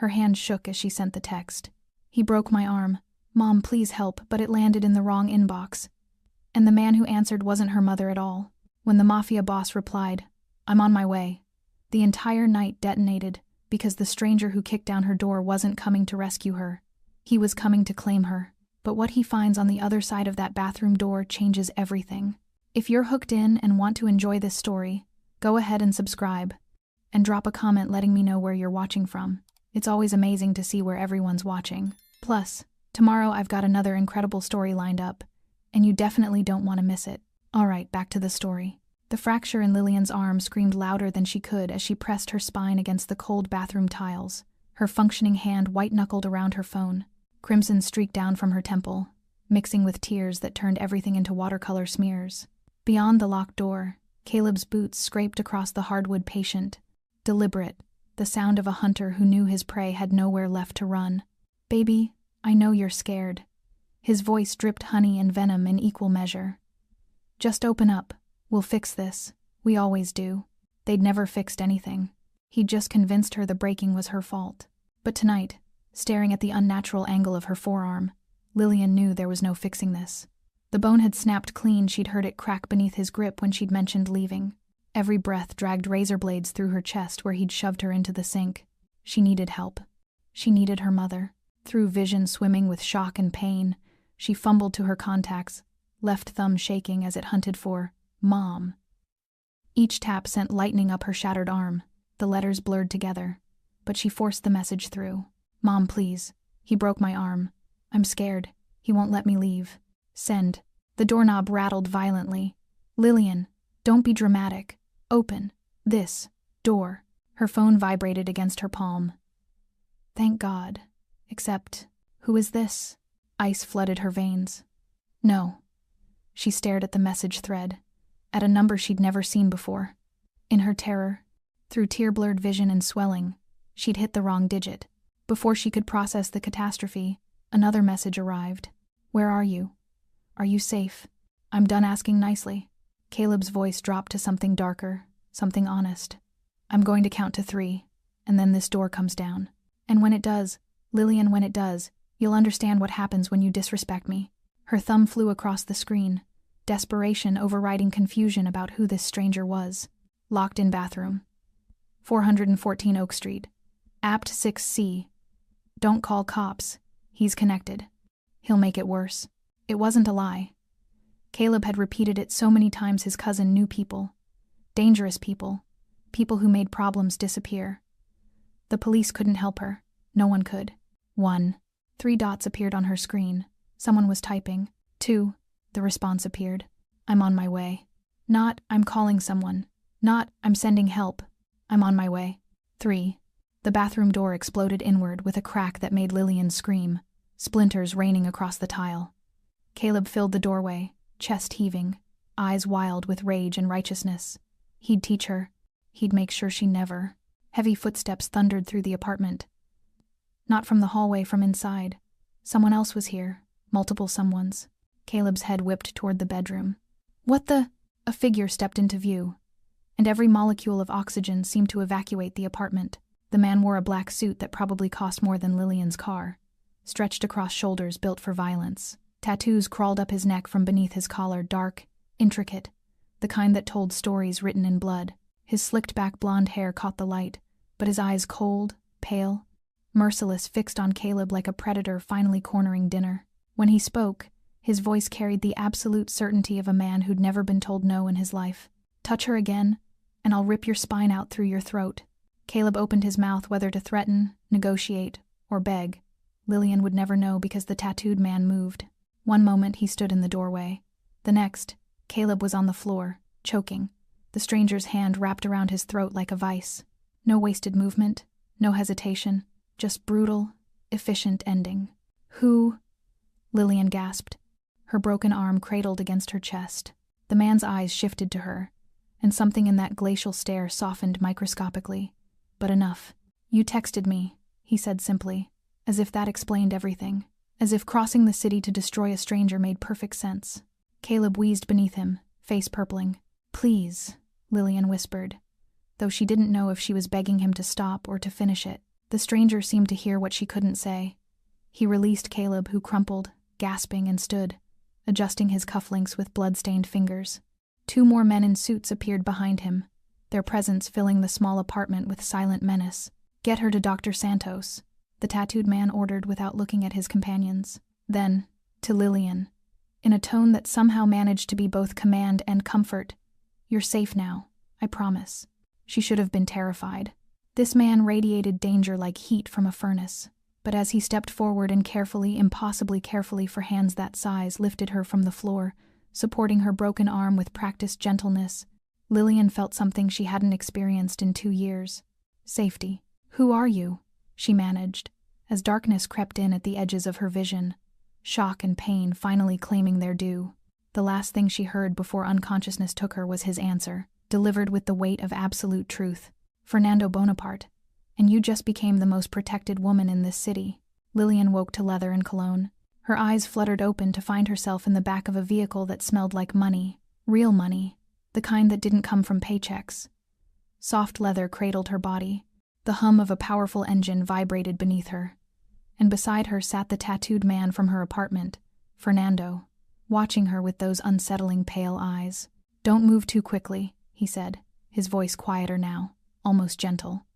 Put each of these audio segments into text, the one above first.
Her hand shook as she sent the text. He broke my arm. Mom, please help, but it landed in the wrong inbox. And the man who answered wasn't her mother at all. When the Mafia boss replied, I'm on my way, the entire night detonated because the stranger who kicked down her door wasn't coming to rescue her. He was coming to claim her. But what he finds on the other side of that bathroom door changes everything. If you're hooked in and want to enjoy this story, go ahead and subscribe. And drop a comment letting me know where you're watching from. It's always amazing to see where everyone's watching. Plus, tomorrow I've got another incredible story lined up, and you definitely don't want to miss it. Alright, back to the story. The fracture in Lillian's arm screamed louder than she could as she pressed her spine against the cold bathroom tiles, her functioning hand white-knuckled around her phone. Crimson streaked down from her temple, mixing with tears that turned everything into watercolor smears. Beyond the locked door, Caleb's boots scraped across the hardwood patient. Deliberate, the sound of a hunter who knew his prey had nowhere left to run. Baby, I know you're scared. His voice dripped honey and venom in equal measure. Just open up. We'll fix this. We always do. They'd never fixed anything. He'd just convinced her the breaking was her fault. But tonight, staring at the unnatural angle of her forearm, Lillian knew there was no fixing this. The bone had snapped clean. She'd heard it crack beneath his grip when she'd mentioned leaving. Every breath dragged razor blades through her chest where he'd shoved her into the sink. She needed help. She needed her mother. Through vision swimming with shock and pain, she fumbled to her contacts, left thumb shaking as it hunted for Mom. Each tap sent lightning up her shattered arm. The letters blurred together, but she forced the message through. Mom, please. He broke my arm. I'm scared. He won't let me leave. Send. The doorknob rattled violently. Lillian, don't be dramatic. Open. This. Door. Her phone vibrated against her palm. Thank God. Except, who is this? Ice flooded her veins. No. She stared at the message thread, at a number she'd never seen before. In her terror, through tear-blurred vision and swelling, she'd hit the wrong digit. Before she could process the catastrophe, another message arrived. Where are you? Are you safe? I'm done asking nicely. Caleb's voice dropped to something darker, something honest. I'm going to count to 3, and then this door comes down. And when it does, Lillian, when it does, you'll understand what happens when you disrespect me. Her thumb flew across the screen, desperation overriding confusion about who this stranger was. Locked in bathroom. 414 Oak Street. Apt 6C. Don't call cops. He's connected. He'll make it worse. It wasn't a lie. Caleb had repeated it so many times his cousin knew people. Dangerous people. People who made problems disappear. The police couldn't help her. No one could. 1. 3 dots appeared on her screen. Someone was typing. 2. The response appeared. I'm on my way. Not, I'm calling someone. Not, I'm sending help. I'm on my way. 3. The bathroom door exploded inward with a crack that made Lillian scream, splinters raining across the tile. Caleb filled the doorway, chest heaving, eyes wild with rage and righteousness. He'd teach her. He'd make sure she never. Heavy footsteps thundered through the apartment. Not from the hallway, from inside. Someone else was here. Multiple someones. Caleb's head whipped toward the bedroom. What the? A figure stepped into view, and every molecule of oxygen seemed to evacuate the apartment. The man wore a black suit that probably cost more than Lillian's car, stretched across shoulders built for violence. Tattoos crawled up his neck from beneath his collar, dark, intricate, the kind that told stories written in blood. His slicked-back blonde hair caught the light, but his eyes cold, pale, merciless, fixed on Caleb like a predator finally cornering dinner. When he spoke, his voice carried the absolute certainty of a man who'd never been told no in his life. Touch her again, and I'll rip your spine out through your throat. Caleb opened his mouth whether to threaten, negotiate, or beg. Lillian would never know because the tattooed man moved. One moment he stood in the doorway. The next, Caleb was on the floor, choking, the stranger's hand wrapped around his throat like a vice. No wasted movement, no hesitation, just brutal, efficient ending. Who? Lillian gasped, her broken arm cradled against her chest. The man's eyes shifted to her, and something in that glacial stare softened microscopically. But enough. You texted me, he said simply, as if that explained everything, as if crossing the city to destroy a stranger made perfect sense. Caleb wheezed beneath him, face purpling. Please, Lillian whispered, though she didn't know if she was begging him to stop or to finish it. The stranger seemed to hear what she couldn't say. He released Caleb, who crumpled, gasping, and stood, adjusting his cufflinks with blood-stained fingers. 2 more men in suits appeared behind him, their presence filling the small apartment with silent menace. "Get her to Dr. Santos," the tattooed man ordered without looking at his companions. Then, to Lillian, in a tone that somehow managed to be both command and comfort, "You're safe now, I promise." She should have been terrified. This man radiated danger like heat from a furnace, but as he stepped forward and carefully, impossibly carefully for hands that size, lifted her from the floor, supporting her broken arm with practiced gentleness, Lillian felt something she hadn't experienced in 2 years. Safety. "Who are you?" she managed, as darkness crept in at the edges of her vision, shock and pain finally claiming their due. The last thing she heard before unconsciousness took her was his answer, delivered with the weight of absolute truth. "Fernando Bonaparte, and you just became the most protected woman in this city." Lillian woke to leather and cologne. Her eyes fluttered open to find herself in the back of a vehicle that smelled like money, real money, the kind that didn't come from paychecks. Soft leather cradled her body. The hum of a powerful engine vibrated beneath her. And beside her sat the tattooed man from her apartment, Fernando, watching her with those unsettling pale eyes. "Don't move too quickly," he said, his voice quieter now, almost gentle.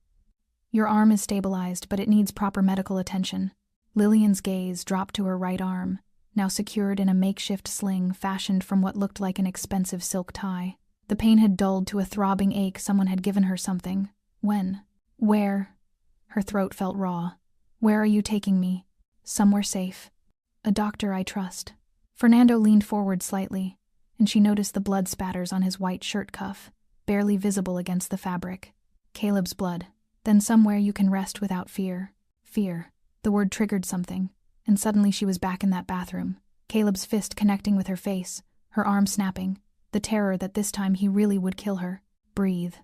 "Your arm is stabilized, but it needs proper medical attention." Lillian's gaze dropped to her right arm, now secured in a makeshift sling fashioned from what looked like an expensive silk tie. The pain had dulled to a throbbing ache. Someone had given her something. When? Where? Her throat felt raw. "Where are you taking me?" "Somewhere safe. A doctor I trust." Fernando leaned forward slightly, and she noticed the blood spatters on his white shirt cuff, barely visible against the fabric. "Caleb's blood. Then somewhere you can rest without fear." Fear. The word triggered something, and suddenly she was back in that bathroom, Caleb's fist connecting with her face, her arm snapping, the terror that this time he really would kill her. "Breathe,"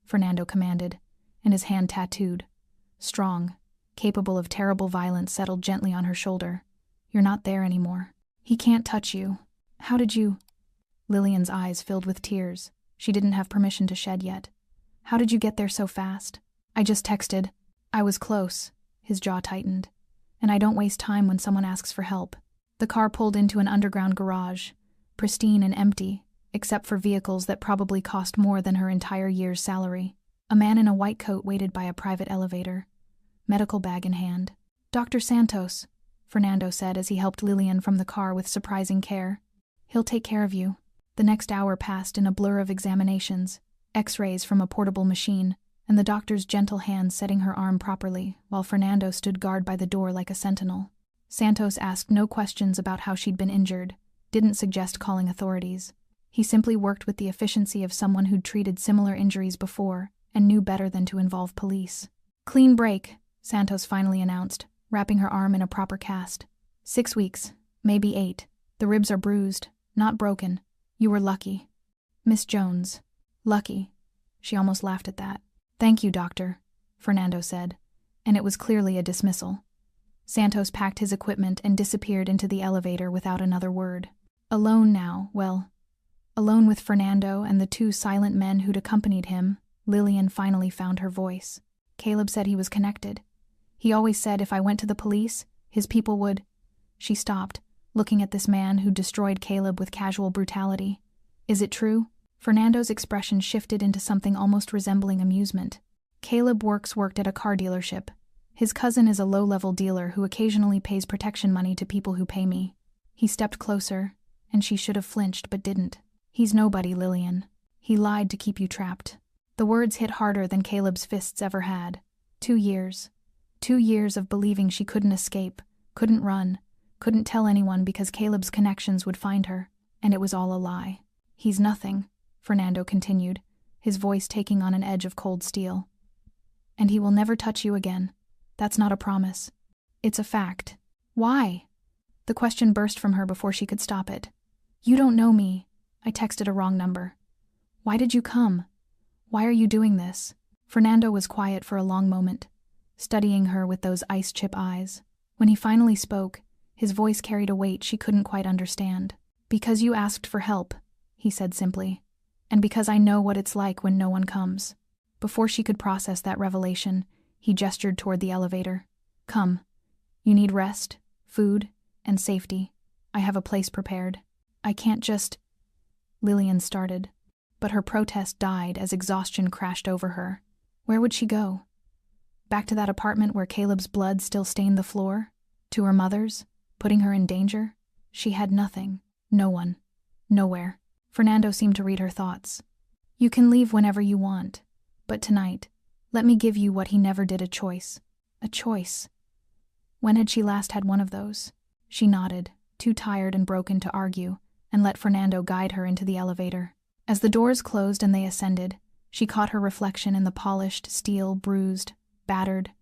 Fernando commanded, and his hand tattooed, strong, capable of terrible violence, settled gently on her shoulder. "You're not there anymore. He can't touch you. How did you—" Lillian's eyes filled with tears. She didn't have permission to shed yet. "How did you get there so fast?" "I just texted." "I was close." His jaw tightened. "And I don't waste time when someone asks for help." The car pulled into an underground garage, pristine and empty, except for vehicles that probably cost more than her entire year's salary. A man in a white coat waited by a private elevator, medical bag in hand. "Dr. Santos," Fernando said as he helped Lillian from the car with surprising care. "He'll take care of you." The next hour passed in a blur of examinations, X-rays from a portable machine, and the doctor's gentle hand setting her arm properly, while Fernando stood guard by the door like a sentinel. Santos asked no questions about how she'd been injured, didn't suggest calling authorities. He simply worked with the efficiency of someone who'd treated similar injuries before and knew better than to involve police. "Clean break," Santos finally announced, wrapping her arm in a proper cast. 6 weeks, maybe 8. The ribs are bruised, not broken. You were lucky." "Miss Jones." "Lucky." She almost laughed at that. "Thank you, doctor," Fernando said, and it was clearly a dismissal. Santos packed his equipment and disappeared into the elevator without another word. Alone now, alone with Fernando and the 2 silent men who'd accompanied him, Lillian finally found her voice. "Caleb said he was connected. He always said if I went to the police, his people would—" She stopped, looking at this man who destroyed Caleb with casual brutality. "Is it true?" Fernando's expression shifted into something almost resembling amusement. "Caleb worked at a car dealership. His cousin is a low-level dealer who occasionally pays protection money to people who pay me." He stepped closer, and she should have flinched but didn't. "He's nobody, Lillian. He lied to keep you trapped." The words hit harder than Caleb's fists ever had. 2 years. 2 years of believing she couldn't escape, couldn't run, couldn't tell anyone because Caleb's connections would find her, and it was all a lie. "He's nothing," Fernando continued, his voice taking on an edge of cold steel. "And he will never touch you again. That's not a promise. It's a fact." "Why?" The question burst from her before she could stop it. "You don't know me. I texted a wrong number." "Why did you come? Why are you doing this?" Fernando was quiet for a long moment, studying her with those ice-chip eyes. When he finally spoke, his voice carried a weight she couldn't quite understand. "Because you asked for help," he said simply. "And because I know what it's like when no one comes." Before she could process that revelation, He gestured toward the elevator. Come. You need rest, food, and safety. I have a place prepared. I can't just... Lillian started, but her protest died as exhaustion crashed over her. Where would she go? Back to that apartment where Caleb's blood still stained the floor? To her mother's, putting her in danger? She had nothing, no one, nowhere. Fernando seemed to read her thoughts. You can leave whenever you want, but tonight, let me give you what he never did, a choice. A choice. When had she last had one of those? She nodded, too tired and broken to argue, and let Fernando guide her into the elevator. As the doors closed and they ascended, she caught her reflection in the polished, steel, bruised, battered,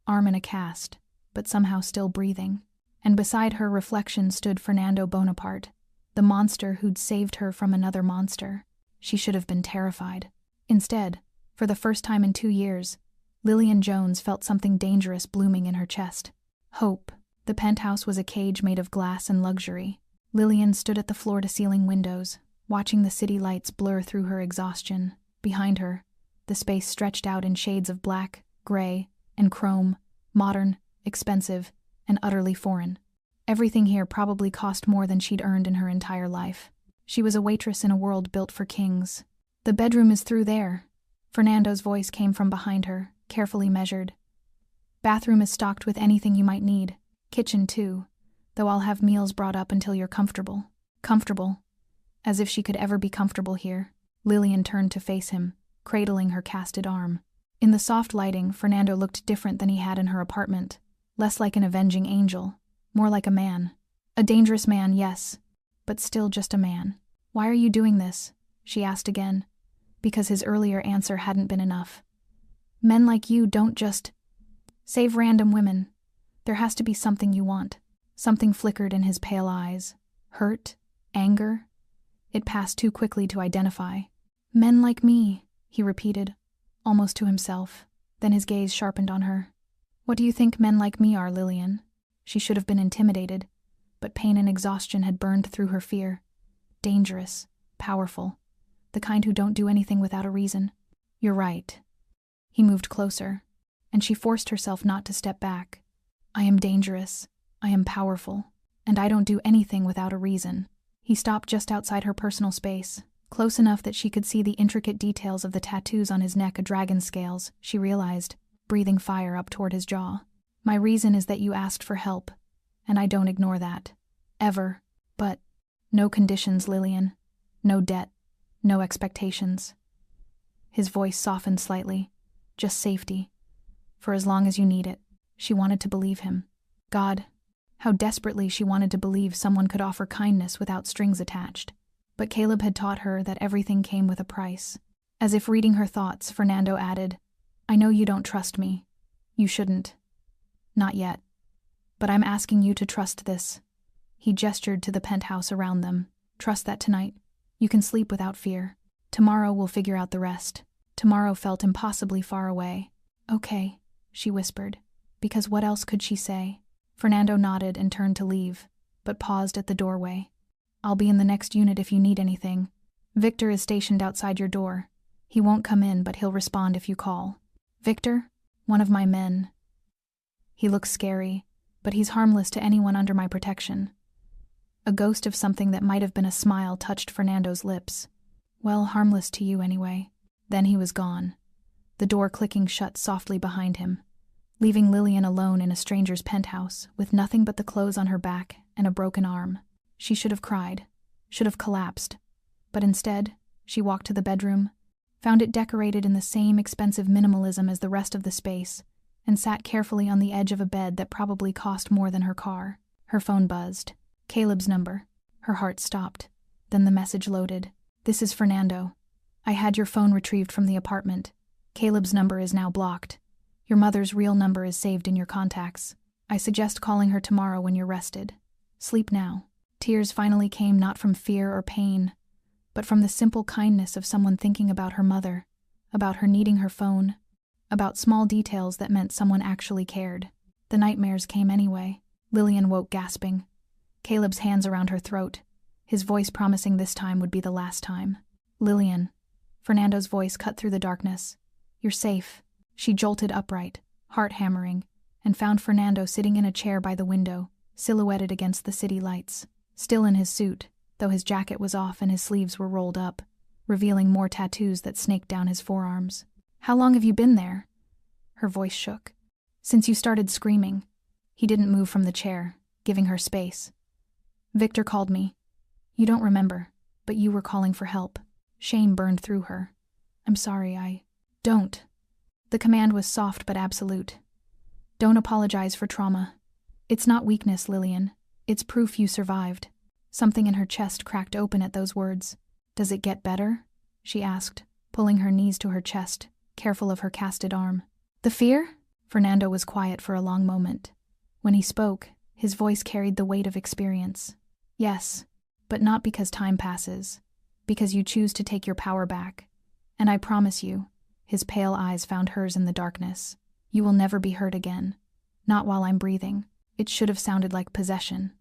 arm in a cast, but somehow still breathing. And beside her reflection stood Fernando Bonaparte, the monster who'd saved her from another monster. She should have been terrified. Instead, for the first time in 2 years, Lillian Jones felt something dangerous blooming in her chest. Hope. The penthouse was a cage made of glass and luxury. Lillian stood at the floor-to-ceiling windows, watching the city lights blur through her exhaustion. Behind her, the space stretched out in shades of black, gray, and chrome, modern, expensive, and utterly foreign. Everything here probably cost more than she'd earned in her entire life. She was a waitress in a world built for kings. The bedroom is through there. Fernando's voice came from behind her, carefully measured. Bathroom is stocked with anything you might need. Kitchen, too, though I'll have meals brought up until you're comfortable. Comfortable. As if she could ever be comfortable here. Lillian turned to face him, cradling her casted arm. In the soft lighting, Fernando looked different than he had in her apartment. Less like an avenging angel, more like a man. A dangerous man, yes, but still just a man. Why are you doing this? She asked again, because his earlier answer hadn't been enough. Men like you don't just save random women. There has to be something you want. Something flickered in his pale eyes. Hurt? Anger? It passed too quickly to identify. Men like me, he repeated, almost to himself. Then his gaze sharpened on her. What do you think men like me are, Lillian? She should have been intimidated, but pain and exhaustion had burned through her fear. Dangerous, powerful, the kind who don't do anything without a reason. You're right. He moved closer, and she forced herself not to step back. I am dangerous, I am powerful, and I don't do anything without a reason. He stopped just outside her personal space, close enough that she could see the intricate details of the tattoos on his neck, a dragon's scales, she realized, breathing fire up toward his jaw. My reason is that you asked for help, and I don't ignore that. Ever. But no conditions, Lillian. No debt. No expectations. His voice softened slightly. Just safety. For as long as you need it. She wanted to believe him. God, how desperately she wanted to believe someone could offer kindness without strings attached. But Caleb had taught her that everything came with a price. As if reading her thoughts, Fernando added, I know you don't trust me. You shouldn't. Not yet. But I'm asking you to trust this. He gestured to the penthouse around them. Trust that tonight, you can sleep without fear. Tomorrow we'll figure out the rest. Tomorrow felt impossibly far away. Okay, she whispered, because what else could she say? Fernando nodded and turned to leave, but paused at the doorway. I'll be in the next unit if you need anything. Victor is stationed outside your door. He won't come in, but he'll respond if you call. Victor? One of my men. He looks scary, but he's harmless to anyone under my protection. A ghost of something that might have been a smile touched Fernando's lips. Well, harmless to you anyway. Then he was gone, the door clicking shut softly behind him, leaving Lillian alone in a stranger's penthouse with nothing but the clothes on her back and a broken arm. She should have cried, should have collapsed, but instead, she walked to the bedroom, found it decorated in the same expensive minimalism as the rest of the space, and sat carefully on the edge of a bed that probably cost more than her car. Her phone buzzed. Caleb's number. Her heart stopped. Then the message loaded. This is Fernando. I had your phone retrieved from the apartment. Caleb's number is now blocked. Your mother's real number is saved in your contacts. I suggest calling her tomorrow when you're rested. Sleep now. Tears finally came not from fear or pain, but from the simple kindness of someone thinking about her mother, about her needing her phone, about small details that meant someone actually cared. The nightmares came anyway. Lillian woke gasping. Caleb's hands around her throat, his voice promising this time would be the last time. Lillian. Fernando's voice cut through the darkness. You're safe. She jolted upright, heart hammering, and found Fernando sitting in a chair by the window, silhouetted against the city lights, still in his suit, though his jacket was off and his sleeves were rolled up, revealing more tattoos that snaked down his forearms. "How long have you been there?" Her voice shook. "Since you started screaming." He didn't move from the chair, giving her space. "Victor called me. You don't remember, but you were calling for help." Shame burned through her. "I'm sorry, Don't." The command was soft but absolute. "Don't apologize for trauma. It's not weakness, Lillian. It's proof you survived." Something in her chest cracked open at those words. "Does it get better?" she asked, pulling her knees to her chest, careful of her casted arm. "The fear?" Fernando was quiet for a long moment. When he spoke, his voice carried the weight of experience. "Yes, but not because time passes. Because you choose to take your power back. And I promise you," his pale eyes found hers in the darkness, "you will never be hurt again. Not while I'm breathing." It should have sounded like possession.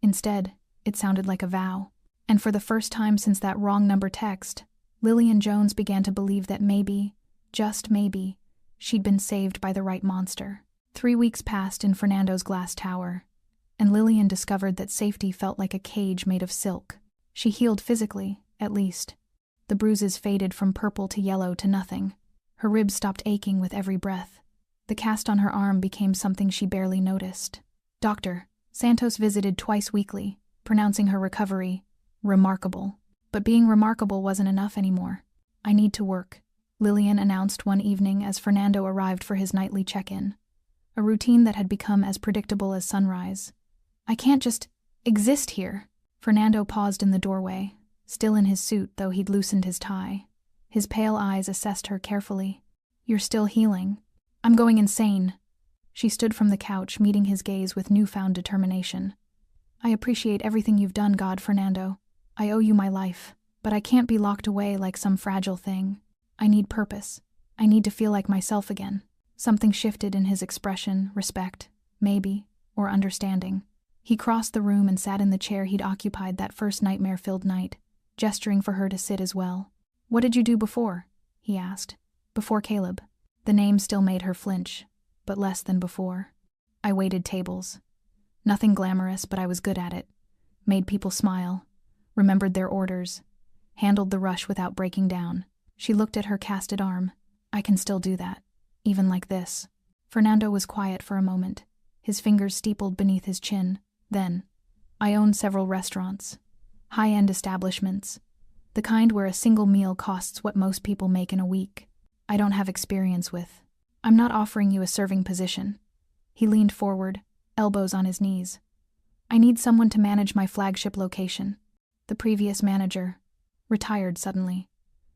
Instead, it sounded like a vow. And for the first time since that wrong number text, Lillian Jones began to believe that maybe, just maybe, she'd been saved by the right monster. 3 weeks passed in Fernando's glass tower, and Lillian discovered that safety felt like a cage made of silk. She healed physically, at least. The bruises faded from purple to yellow to nothing. Her ribs stopped aching with every breath. The cast on her arm became something she barely noticed. Dr. Santos visited twice weekly, pronouncing her recovery remarkable. But being remarkable wasn't enough anymore. "I need to work," Lillian announced one evening as Fernando arrived for his nightly check-in. A routine that had become as predictable as sunrise. "I can't just exist here." Fernando paused in the doorway, still in his suit though he'd loosened his tie. His pale eyes assessed her carefully. "You're still healing." "I'm going insane." She stood from the couch, meeting his gaze with newfound determination. "I appreciate everything you've done, God, Fernando. I owe you my life, but I can't be locked away like some fragile thing. I need purpose. I need to feel like myself again." Something shifted in his expression, respect, maybe, or understanding. He crossed the room and sat in the chair he'd occupied that first nightmare-filled night, gesturing for her to sit as well. "What did you do before?" he asked. "Before Caleb." The name still made her flinch, but less than before. "I waited tables. Nothing glamorous, but I was good at it. Made people smile, remembered their orders, handled the rush without breaking down." She looked at her casted arm. "I can still do that, even like this." Fernando was quiet for a moment, his fingers steepled beneath his chin. Then, "I own several restaurants. High-end establishments. The kind where a single meal costs what most people make in a week. I don't have experience with. I'm not offering you a serving position." He leaned forward, elbows on his knees. "I need someone to manage my flagship location. The previous manager retired suddenly.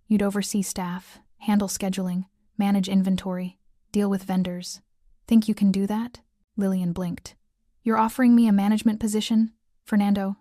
You'd oversee staff, handle scheduling, manage inventory, deal with vendors. Think you can do that?" Lillian blinked. "You're offering me a management position? Fernando,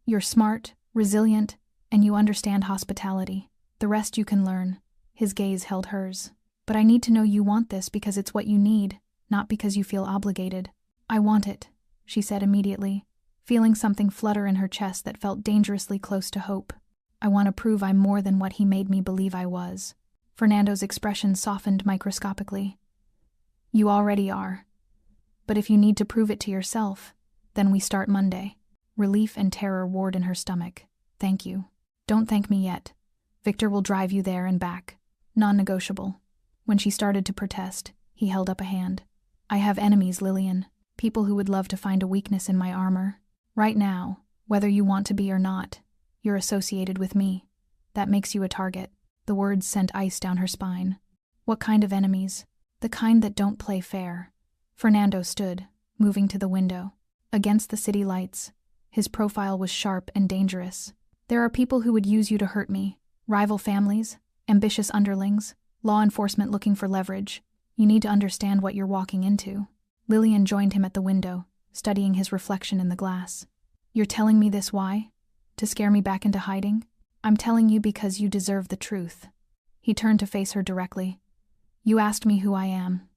you're smart, resilient, and you understand hospitality. The rest you can learn." His gaze held hers. "But I need to know you want this because it's what you need, not because you feel obligated." "I want it," she said immediately, feeling something flutter in her chest that felt dangerously close to hope. "I want to prove I'm more than what he made me believe I was." Fernando's expression softened microscopically. "You already are. But if you need to prove it to yourself, then we start Monday." Relief and terror warred in her stomach. "Thank you." "Don't thank me yet. Victor will drive you there and back. Non-negotiable." When she started to protest, he held up a hand. "I have enemies, Lillian. People who would love to find a weakness in my armor. Right now, whether you want to be or not, you're associated with me. That makes you a target." The words sent ice down her spine. "What kind of enemies?" "The kind that don't play fair." Fernando stood, moving to the window. Against the city lights, his profile was sharp and dangerous. "There are people who would use you to hurt me. Rival families, ambitious underlings, law enforcement looking for leverage. You need to understand what you're walking into." Lillian joined him at the window, studying his reflection in the glass. "You're telling me this why? To scare me back into hiding?" "I'm telling you because you deserve the truth." He turned to face her directly. "You asked me who I am.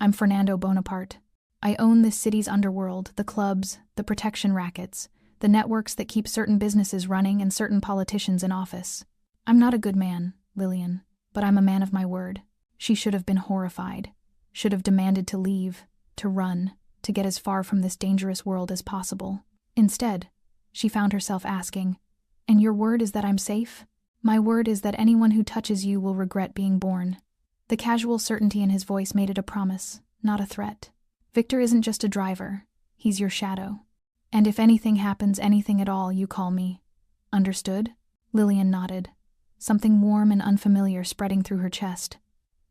I'm Fernando Bonaparte. I own this city's underworld, the clubs, the protection rackets, the networks that keep certain businesses running and certain politicians in office. I'm not a good man, Lillian, but I'm a man of my word." She should have been horrified. should have demanded to leave, to run, to get as far from this dangerous world as possible. Instead, she found herself asking, "And your word is that I'm safe?" "My word is that anyone who touches you will regret being born." The casual certainty in his voice made it a promise, not a threat. "Victor isn't just a driver, he's your shadow. And if anything happens, anything at all, you call me. Understood?" Lillian nodded, something warm and unfamiliar spreading through her chest.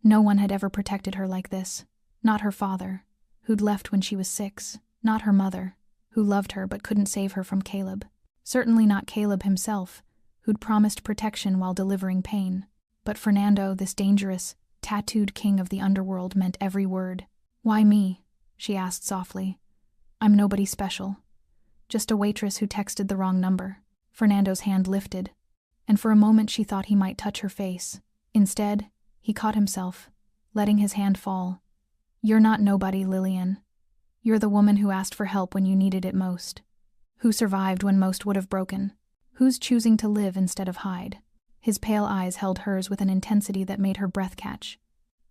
No one had ever protected her like this. Not her father, who'd left when she was 6. Not her mother, who loved her but couldn't save her from Caleb. Certainly not Caleb himself, who'd promised protection while delivering pain. But Fernando, this dangerous, tattooed king of the underworld, meant every word. "Why me?" she asked softly. "I'm nobody special. Just a waitress who texted the wrong number." Fernando's hand lifted, and for a moment she thought he might touch her face. Instead, he caught himself, letting his hand fall. "You're not nobody, Lillian. You're the woman who asked for help when you needed it most. Who survived when most would have broken. Who's choosing to live instead of hide." His pale eyes held hers with an intensity that made her breath catch.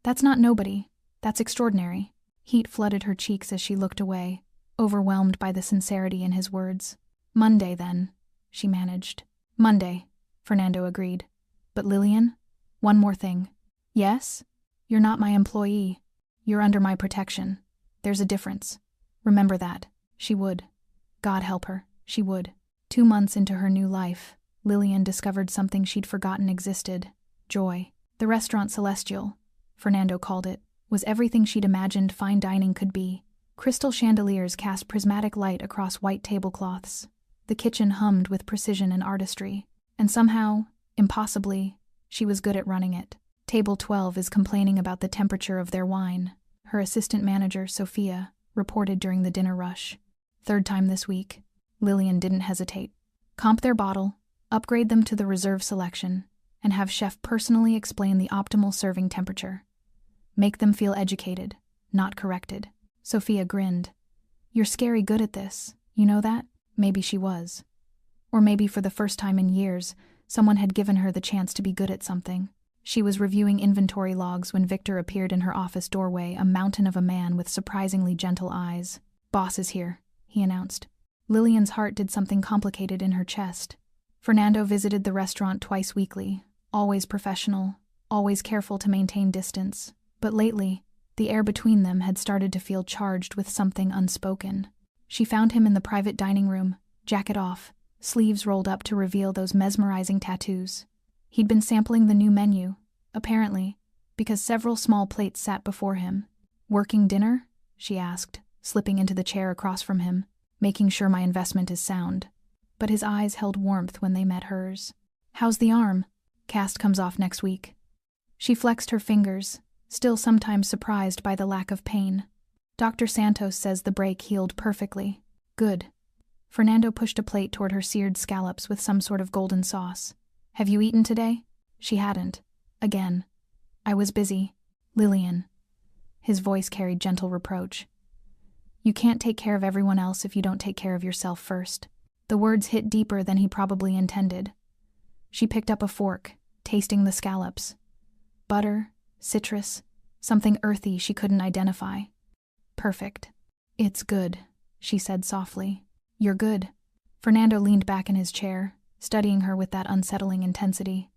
"That's not nobody. That's extraordinary." Heat flooded her cheeks as she looked away, overwhelmed by the sincerity in his words. "Monday, then," she managed. "Monday," Fernando agreed. "But Lillian, one more thing." "Yes? You're not my employee. You're under my protection. There's a difference. Remember that." She would. God help her, she would. 2 months into her new life, Lillian discovered something she'd forgotten existed: joy. The restaurant Celestial, Fernando called it, was everything she'd imagined fine dining could be. Crystal chandeliers cast prismatic light across white tablecloths. The kitchen hummed with precision and artistry. And somehow, impossibly, she was good at running it. Table 12 is complaining about the temperature of their wine, her assistant manager, Sophia, reported during the dinner rush. 3rd time this week. Lillian didn't hesitate. Comp their bottle, upgrade them to the reserve selection, and have chef personally explain the optimal serving temperature. Make them feel educated, not corrected. Sophia grinned. "You're scary good at this, you know that?" Maybe she was. Or maybe for the first time in years, someone had given her the chance to be good at something. She was reviewing inventory logs when Victor appeared in her office doorway, a mountain of a man with surprisingly gentle eyes. "Boss is here," he announced. Lillian's heart did something complicated in her chest. Fernando visited the restaurant twice weekly, always professional, always careful to maintain distance. But lately, the air between them had started to feel charged with something unspoken. She found him in the private dining room, jacket off, sleeves rolled up to reveal those mesmerizing tattoos. He'd been sampling the new menu, apparently, because several small plates sat before him. "Working dinner?" she asked, slipping into the chair across from him, making sure my investment is sound. But his eyes held warmth when they met hers. "How's the arm?" "Cast comes off next week." She flexed her fingers, still sometimes surprised by the lack of pain. "Dr. Santos says the break healed perfectly." "Good." Fernando pushed a plate toward her seared scallops with some sort of golden sauce. "Have you eaten today?" She hadn't. Again. "I was busy." "Lillian." His voice carried gentle reproach. "You can't take care of everyone else if you don't take care of yourself first." The words hit deeper than he probably intended. She picked up a fork, tasting the scallops. Butter, citrus, something earthy she couldn't identify. "Perfect." "It's good," she said softly. "You're good." Fernando leaned back in his chair, studying her with that unsettling intensity.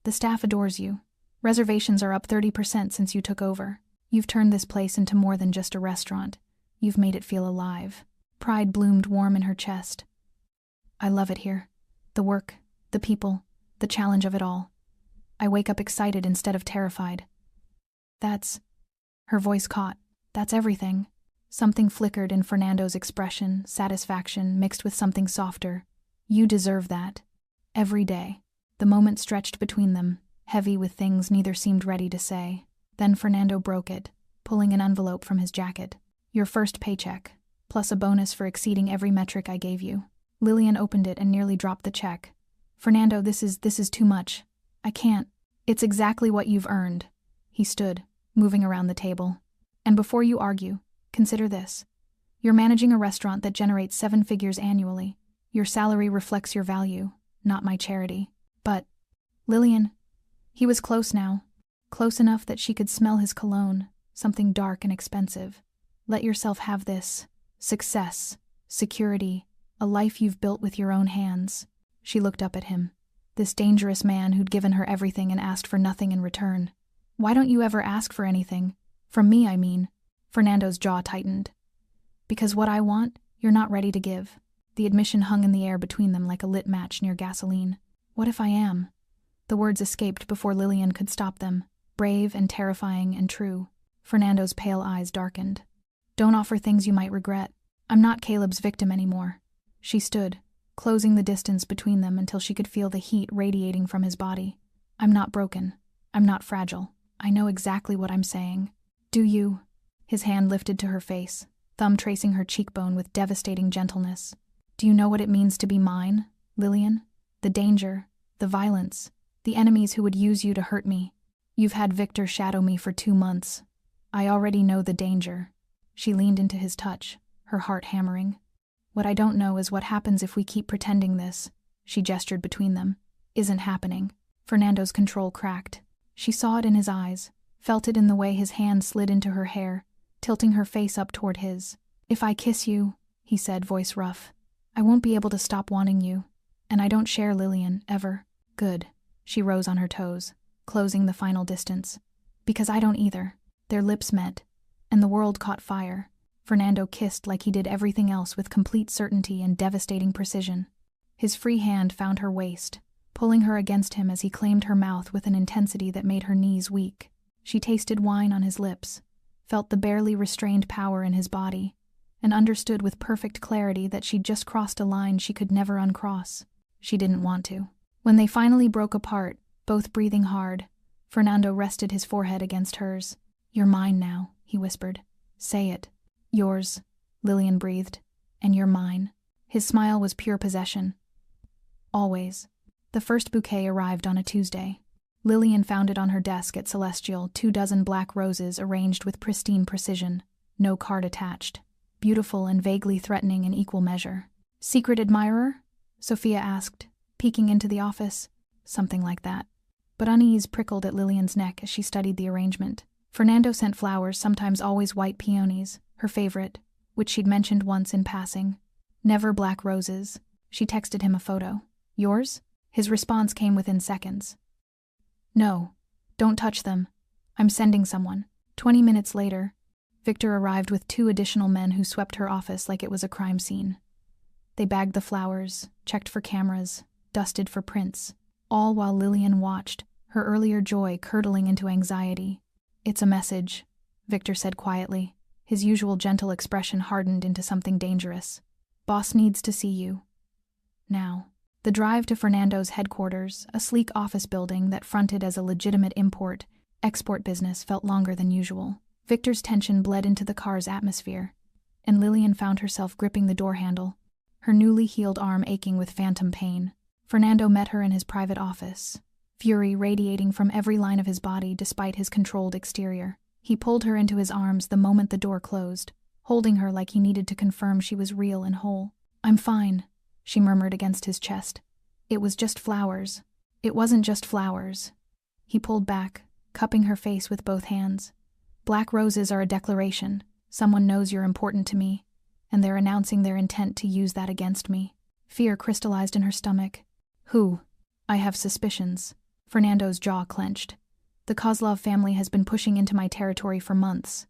"The staff adores you. Reservations are up 30% since you took over. You've turned this place into more than just a restaurant. You've made it feel alive." Pride bloomed warm in her chest. "I love it here. The work, the people, the challenge of it all. I wake up excited instead of terrified." "That's..." Her voice caught. "That's everything." Something flickered in Fernando's expression, satisfaction mixed with something softer. "You deserve that. Every day." The moment stretched between them, heavy with things neither seemed ready to say. Then Fernando broke it, pulling an envelope from his jacket. "Your first paycheck, plus a bonus for exceeding every metric I gave you." Lillian opened it and nearly dropped the check. "Fernando, this is too much. I can't." "It's exactly what you've earned." He stood, moving around the table. "And before you argue, consider this. You're managing a restaurant that generates 7 figures annually. Your salary reflects your value, not my charity." "But..." "Lillian..." He was close now, close enough that she could smell his cologne, something dark and expensive. Let yourself have this. Success, security, a life you've built with your own hands. She looked up at him. This dangerous man who'd given her everything and asked for nothing in return. Why don't you ever ask for anything? From me, I mean. Fernando's jaw tightened. Because what I want, you're not ready to give. The admission hung in the air between them like a lit match near gasoline. What if I am? The words escaped before Lillian could stop them, brave and terrifying and true. Fernando's pale eyes darkened. Don't offer things you might regret. I'm not Caleb's victim anymore. She stood, closing the distance between them until she could feel the heat radiating from his body. I'm not broken. I'm not fragile. I know exactly what I'm saying. Do you? His hand lifted to her face, thumb tracing her cheekbone with devastating gentleness. Do you know what it means to be mine, Lillian? The danger, the violence, the enemies who would use you to hurt me. You've had Victor shadow me for 2 months. I already know the danger. She leaned into his touch, her heart hammering. What I don't know is what happens if we keep pretending this, she gestured between them, isn't happening. Fernando's control cracked. She saw it in his eyes, felt it in the way his hand slid into her hair, tilting her face up toward his. If I kiss you, he said, voice rough, I won't be able to stop wanting you. And I don't share Lillian, ever. Good. She rose on her toes, closing the final distance. Because I don't either. Their lips met, and the world caught fire. Fernando kissed like he did everything else with complete certainty and devastating precision. His free hand found her waist, pulling her against him as he claimed her mouth with an intensity that made her knees weak. She tasted wine on his lips, felt the barely restrained power in his body, and understood with perfect clarity that she'd just crossed a line she could never uncross. She didn't want to. When they finally broke apart, both breathing hard, Fernando rested his forehead against hers. You're mine now, he whispered. Say it. Yours, Lillian breathed. And you're mine. His smile was pure possession. Always. The first bouquet arrived on a Tuesday. Lillian found it on her desk at Celestial, 24 black roses arranged with pristine precision, no card attached. Beautiful and vaguely threatening in equal measure. Secret admirer? Sophia asked, peeking into the office. Something like that. But unease prickled at Lillian's neck as she studied the arrangement. Fernando sent flowers, sometimes always white peonies, her favorite, which she'd mentioned once in passing. Never black roses. She texted him a photo. Yours? His response came within seconds. No, don't touch them. I'm sending someone. 20 minutes later, Victor arrived with 2 additional men who swept her office like it was a crime scene. They bagged the flowers, checked for cameras, dusted for prints, all while Lillian watched, her earlier joy curdling into anxiety. It's a message, Victor said quietly, his usual gentle expression hardened into something dangerous. Boss needs to see you. Now. The drive to Fernando's headquarters, a sleek office building that fronted as a legitimate import-export business, felt longer than usual. Victor's tension bled into the car's atmosphere, and Lillian found herself gripping the door handle, her newly healed arm aching with phantom pain. Fernando met her in his private office, fury radiating from every line of his body despite his controlled exterior. He pulled her into his arms the moment the door closed, holding her like he needed to confirm she was real and whole. I'm fine, she murmured against his chest. It was just flowers. It wasn't just flowers. He pulled back, cupping her face with both hands. Black roses are a declaration. Someone knows you're important to me, and they're announcing their intent to use that against me. Fear crystallized in her stomach. Who? I have suspicions. Fernando's jaw clenched. The Kozlov family has been pushing into my territory for months.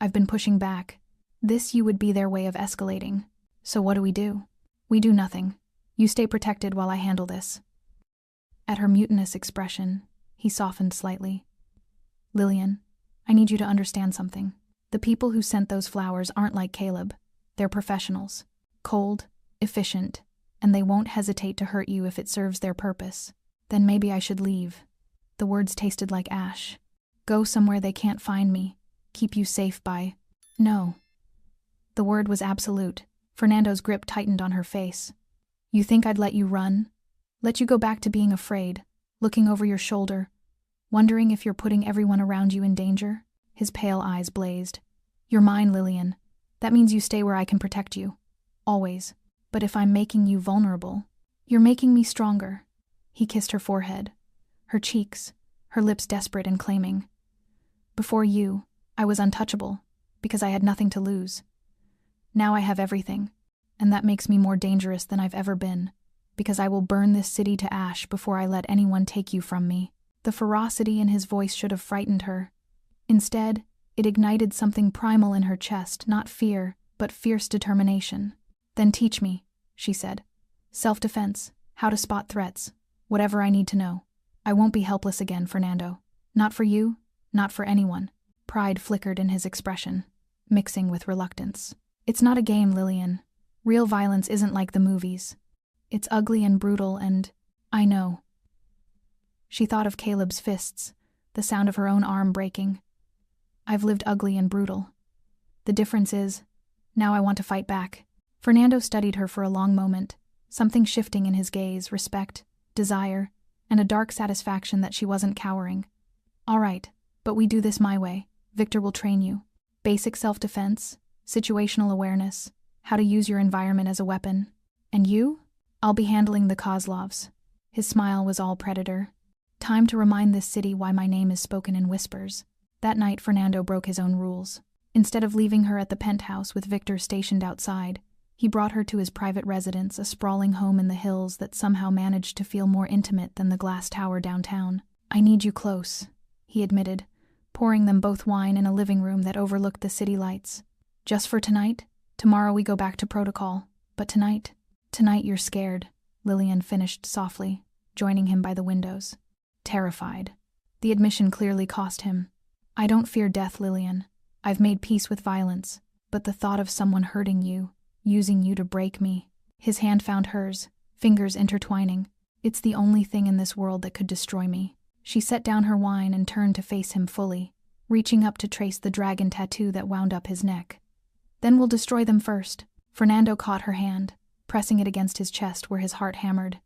I've been pushing back. This would be their way of escalating. So what do? We do nothing. You stay protected while I handle this. At her mutinous expression, he softened slightly. Lillian, I need you to understand something. The people who sent those flowers aren't like Caleb. They're professionals. Cold, efficient, and they won't hesitate to hurt you if it serves their purpose. Then maybe I should leave. The words tasted like ash. Go somewhere they can't find me. Keep you safe by... No. The word was absolute. Fernando's grip tightened on her face. You think I'd let you run? Let you go back to being afraid, looking over your shoulder, wondering if you're putting everyone around you in danger? His pale eyes blazed. You're mine, Lillian. That means you stay where I can protect you. Always. But if I'm making you vulnerable, you're making me stronger. He kissed her forehead, her cheeks, her lips desperate and claiming. Before you, I was untouchable, because I had nothing to lose. Now I have everything, and that makes me more dangerous than I've ever been, because I will burn this city to ash before I let anyone take you from me." The ferocity in his voice should have frightened her. Instead, it ignited something primal in her chest, not fear, but fierce determination. "Then teach me," she said. "Self-defense, how to spot threats, whatever I need to know. I won't be helpless again, Fernando. Not for you, not for anyone." Pride flickered in his expression, mixing with reluctance. "It's not a game, Lillian. Real violence isn't like the movies. It's ugly and brutal and... I know." She thought of Caleb's fists, the sound of her own arm breaking. "I've lived ugly and brutal. The difference is, now I want to fight back." Fernando studied her for a long moment, something shifting in his gaze, respect, desire, and a dark satisfaction that she wasn't cowering. "All right, but we do this my way. Victor will train you. Basic self-defense, situational awareness, how to use your environment as a weapon. And you? I'll be handling the Kozlovs." His smile was all predator. "Time to remind this city why my name is spoken in whispers." That night, Fernando broke his own rules. Instead of leaving her at the penthouse with Victor stationed outside, he brought her to his private residence, a sprawling home in the hills that somehow managed to feel more intimate than the glass tower downtown. "I need you close," he admitted, pouring them both wine in a living room that overlooked the city lights. "Just for tonight? Tomorrow we go back to protocol. But tonight? Tonight you're scared," Lillian finished softly, joining him by the windows. Terrified. The admission clearly cost him. "I don't fear death, Lillian. I've made peace with violence, but the thought of someone hurting you, using you to break me." His hand found hers, fingers intertwining. "It's the only thing in this world that could destroy me." She set down her wine and turned to face him fully, reaching up to trace the dragon tattoo that wound up his neck. "Then we'll destroy them first." Fernando caught her hand, pressing it against his chest where his heart hammered.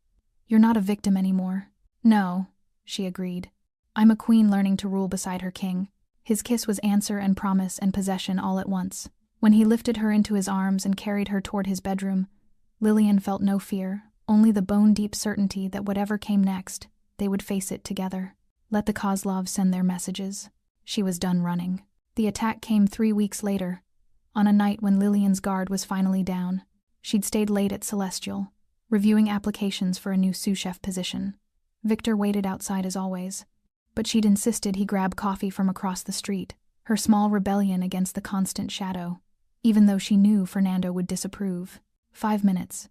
"You're not a victim anymore." "No," she agreed. "I'm a queen learning to rule beside her king." His kiss was answer and promise and possession all at once. When he lifted her into his arms and carried her toward his bedroom, Lillian felt no fear, only the bone-deep certainty that whatever came next, they would face it together. Let the Kozlovs send their messages. She was done running. The attack came 3 weeks later, on a night when Lillian's guard was finally down. She'd stayed late at Celestial, reviewing applications for a new sous chef position. Victor waited outside as always, but she'd insisted he grab coffee from across the street, her small rebellion against the constant shadow, even though she knew Fernando would disapprove. 5 minutes.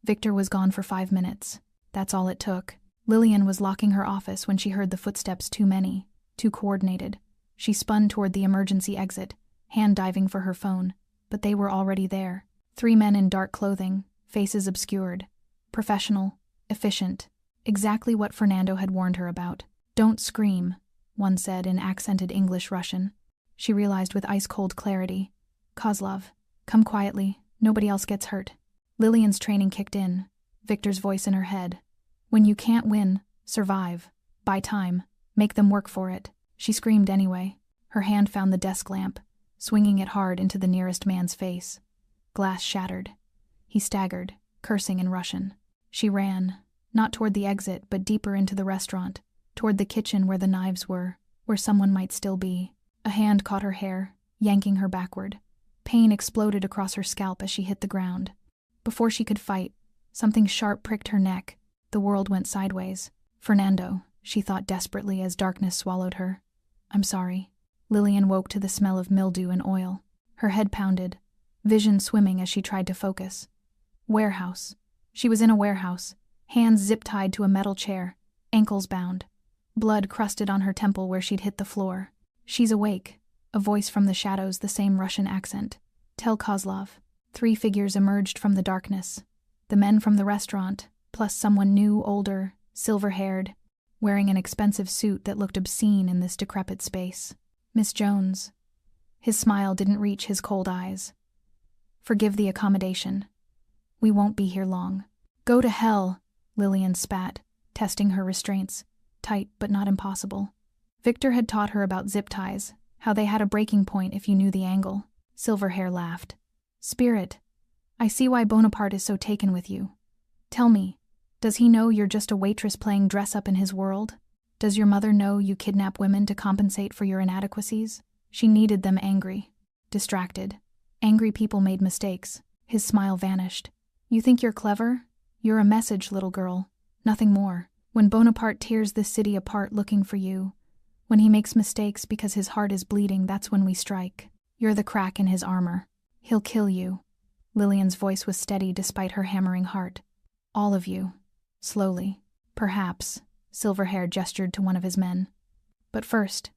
Victor was gone for 5 minutes. That's all it took. Lillian was locking her office when she heard the footsteps, too many, too coordinated. She spun toward the emergency exit, hand diving for her phone, but they were already there. 3 men in dark clothing, faces obscured. Professional, efficient, exactly what Fernando had warned her about. "Don't scream," one said in accented English Russian. She realized with ice-cold clarity. "Kozlov, come quietly, nobody else gets hurt." Lillian's training kicked in, Victor's voice in her head. "When you can't win, survive. Buy time. Make them work for it." She screamed anyway. Her hand found the desk lamp, swinging it hard into the nearest man's face. Glass shattered. He staggered, cursing in Russian. She ran, not toward the exit, but deeper into the restaurant, toward the kitchen where the knives were, where someone might still be. A hand caught her hair, yanking her backward. Pain exploded across her scalp as she hit the ground. Before she could fight, something sharp pricked her neck. The world went sideways. "Fernando," she thought desperately as darkness swallowed her. "I'm sorry." Lillian woke to the smell of mildew and oil. Her head pounded, vision swimming as she tried to focus. Warehouse. She was in a warehouse, hands zip-tied to a metal chair, ankles bound. Blood crusted on her temple where she'd hit the floor. "She's awake." A voice from the shadows, the same Russian accent. "Tell Kozlov." 3 figures emerged from the darkness. The men from the restaurant, plus someone new, older, silver-haired, wearing an expensive suit that looked obscene in this decrepit space. "Miss Jones." His smile didn't reach his cold eyes. "Forgive the accommodation. We won't be here long." "Go to hell," Lillian spat, testing her restraints. Tight, but not impossible. Victor had taught her about zip ties, how they had a breaking point if you knew the angle. Silverhair laughed. "Spirit, I see why Bonaparte is so taken with you. Tell me, does he know you're just a waitress playing dress-up in his world? Does your mother know you kidnap women to compensate for your inadequacies?" She needed them angry, distracted. Angry people made mistakes. His smile vanished. You think you're clever? You're a message, little girl. Nothing more. When Bonaparte tears this city apart looking for you, when he makes mistakes because his heart is bleeding, that's when we strike. You're the crack in his armor. He'll kill you. Lillian's voice was steady despite her hammering heart. All of you. Slowly. Perhaps. Silverhair gestured to one of his men. But first,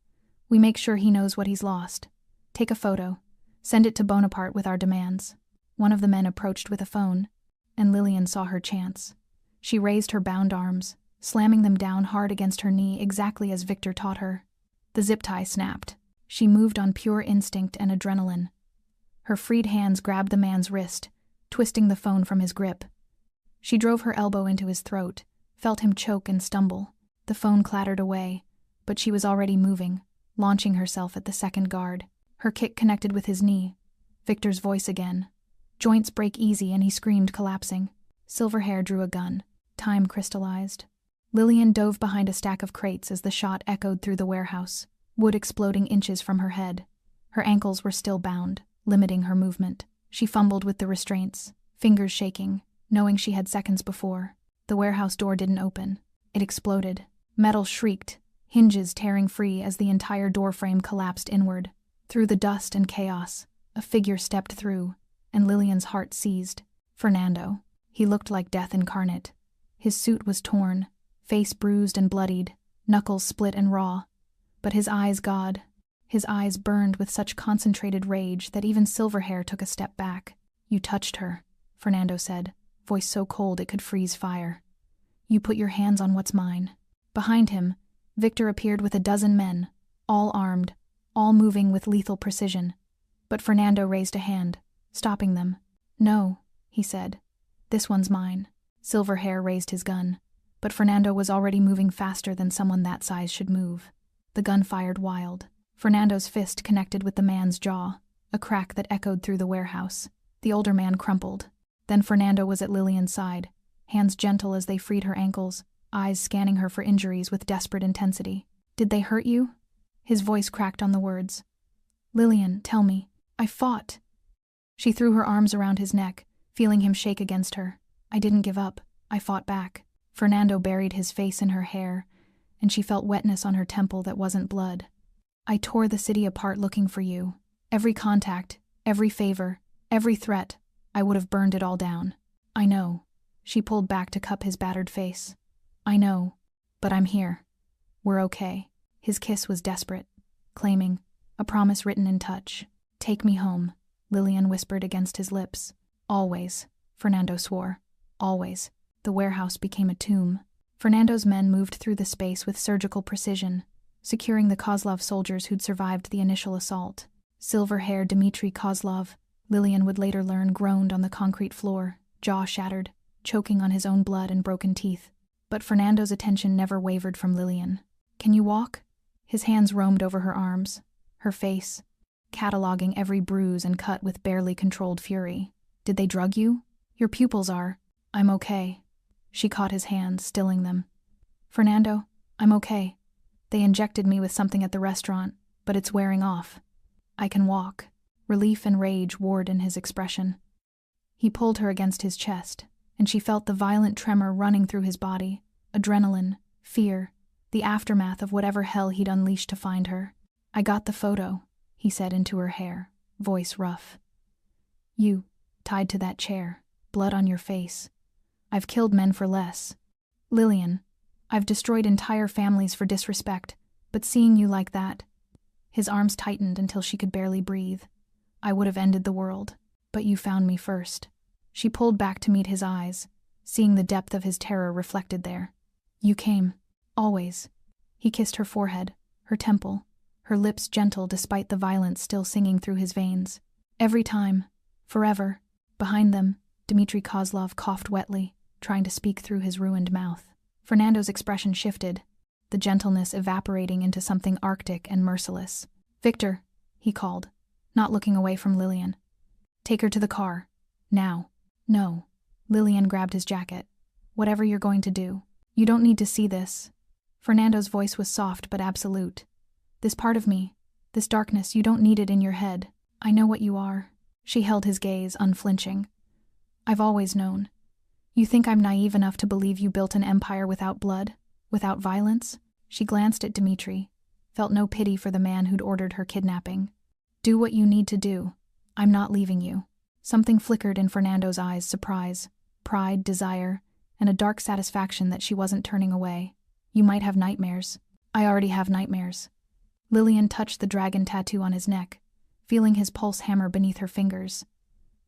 we make sure he knows what he's lost. Take a photo. Send it to Bonaparte with our demands. One of the men approached with a phone, and Lillian saw her chance. She raised her bound arms, slamming them down hard against her knee exactly as Victor taught her. The zip tie snapped. She moved on pure instinct and adrenaline. Her freed hands grabbed the man's wrist, twisting the phone from his grip. She drove her elbow into his throat, felt him choke and stumble. The phone clattered away, but she was already moving, launching herself at the second guard. Her kick connected with his knee. Victor's voice again. Joints break easy and he screamed, collapsing. Silverhair drew a gun. Time crystallized. Lillian dove behind a stack of crates as the shot echoed through the warehouse, wood exploding inches from her head. Her ankles were still bound, limiting her movement. She fumbled with the restraints, fingers shaking, knowing she had seconds before. The warehouse door didn't open. It exploded. Metal shrieked, hinges tearing free as the entire doorframe collapsed inward. Through the dust and chaos, a figure stepped through, and Lillian's heart seized. Fernando. He looked like death incarnate. His suit was torn, face bruised and bloodied, knuckles split and raw. But his eyes, God. His eyes burned with such concentrated rage that even Silverhair took a step back. You touched her, Fernando said, voice so cold it could freeze fire. You put your hands on what's mine. Behind him, Victor appeared with a dozen men, all armed, all moving with lethal precision. But Fernando raised a hand, stopping them. No, he said. This one's mine. Silverhair raised his gun, but Fernando was already moving faster than someone that size should move. The gun fired wild. Fernando's fist connected with the man's jaw, a crack that echoed through the warehouse. The older man crumpled. Then Fernando was at Lillian's side, hands gentle as they freed her ankles, eyes scanning her for injuries with desperate intensity. Did they hurt you? His voice cracked on the words. Lillian, tell me. I fought. She threw her arms around his neck, feeling him shake against her. I didn't give up. I fought back. Fernando buried his face in her hair, and she felt wetness on her temple that wasn't blood. I tore the city apart looking for you. Every contact, every favor, every threat, I would have burned it all down. I know. She pulled back to cup his battered face. I know, but I'm here. We're okay. His kiss was desperate, claiming, a promise written in touch. Take me home, Lillian whispered against his lips. Always, Fernando swore. Always. The warehouse became a tomb. Fernando's men moved through the space with surgical precision, securing the Kozlov soldiers who'd survived the initial assault. Silver-haired Dmitri Kozlov, Lillian would later learn, groaned on the concrete floor, jaw shattered, choking on his own blood and broken teeth. But Fernando's attention never wavered from Lillian. Can you walk? His hands roamed over her arms, her face, cataloging every bruise and cut with barely controlled fury. Did they drug you? Your pupils are. I'm okay. She caught his hands, stilling them. Fernando, I'm okay. They injected me with something at the restaurant, but it's wearing off. I can walk. Relief and rage warred in his expression. He pulled her against his chest, and she felt the violent tremor running through his body, adrenaline, fear, the aftermath of whatever hell he'd unleashed to find her. I got the photo, he said into her hair, voice rough. You, tied to that chair, blood on your face. I've killed men for less. Lillian, I've destroyed entire families for disrespect, but seeing you like that... His arms tightened until she could barely breathe. I would have ended the world, but you found me first. She pulled back to meet his eyes, seeing the depth of his terror reflected there. You came. Always. He kissed her forehead, her temple, her lips gentle despite the violence still singing through his veins. Every time. Forever. Behind them, Dmitri Kozlov coughed wetly, trying to speak through his ruined mouth. Fernando's expression shifted, the gentleness evaporating into something arctic and merciless. Victor, he called, not looking away from Lillian. Take her to the car. Now. No. Lillian grabbed his jacket. Whatever you're going to do. You don't need to see this. Fernando's voice was soft but absolute. This part of me, This darkness, you don't need it in your head. I know what you are. She held his gaze, unflinching. I've always known. You think I'm naive enough to believe you built an empire without blood? Without violence? She glanced at Dmitri, felt no pity for the man who'd ordered her kidnapping. Do what you need to do. I'm not leaving you. Something flickered in Fernando's eyes, surprise, pride, desire, and a dark satisfaction that she wasn't turning away. You might have nightmares. I already have nightmares. Lillian touched the dragon tattoo on his neck, feeling his pulse hammer beneath her fingers.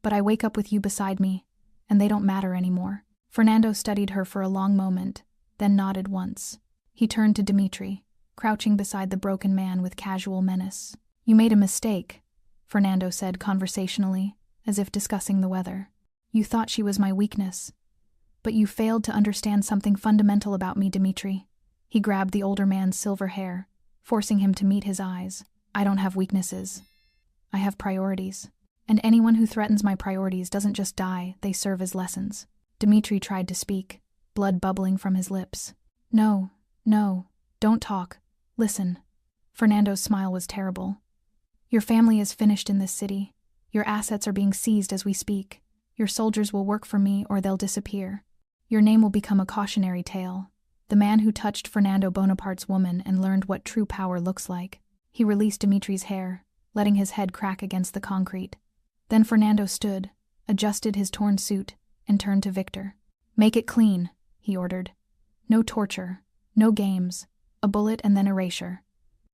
But I wake up with you beside me, and they don't matter anymore. Fernando studied her for a long moment, then nodded once. He turned to Dmitri, crouching beside the broken man with casual menace. You made a mistake, Fernando said conversationally, as if discussing the weather. You thought she was my weakness. But you failed to understand something fundamental about me, Dmitri. He grabbed the older man's silver hair, forcing him to meet his eyes. I don't have weaknesses. I have priorities. And anyone who threatens my priorities doesn't just die, they serve as lessons. Dmitri tried to speak, blood bubbling from his lips. No, don't talk. Listen. Fernando's smile was terrible. Your family is finished in this city. Your assets are being seized as we speak. Your soldiers will work for me or they'll disappear. Your name will become a cautionary tale. The man who touched Fernando Bonaparte's woman and learned what true power looks like. He released Dimitri's hair, letting his head crack against the concrete. Then Fernando stood, adjusted his torn suit, and turned to Victor. Make it clean, he ordered. No torture, no games, a bullet and then erasure.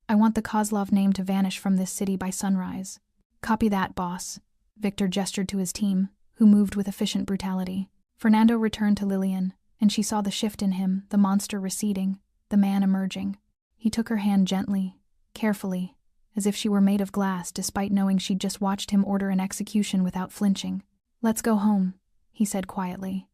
I want the Kozlov name to vanish from this city by sunrise. Copy that, boss. Victor gestured to his team, who moved with efficient brutality. Fernando returned to Lillian, and she saw the shift in him, the monster receding, the man emerging. He took her hand gently, carefully, as if she were made of glass despite knowing she'd just watched him order an execution without flinching. Let's go home, he said quietly.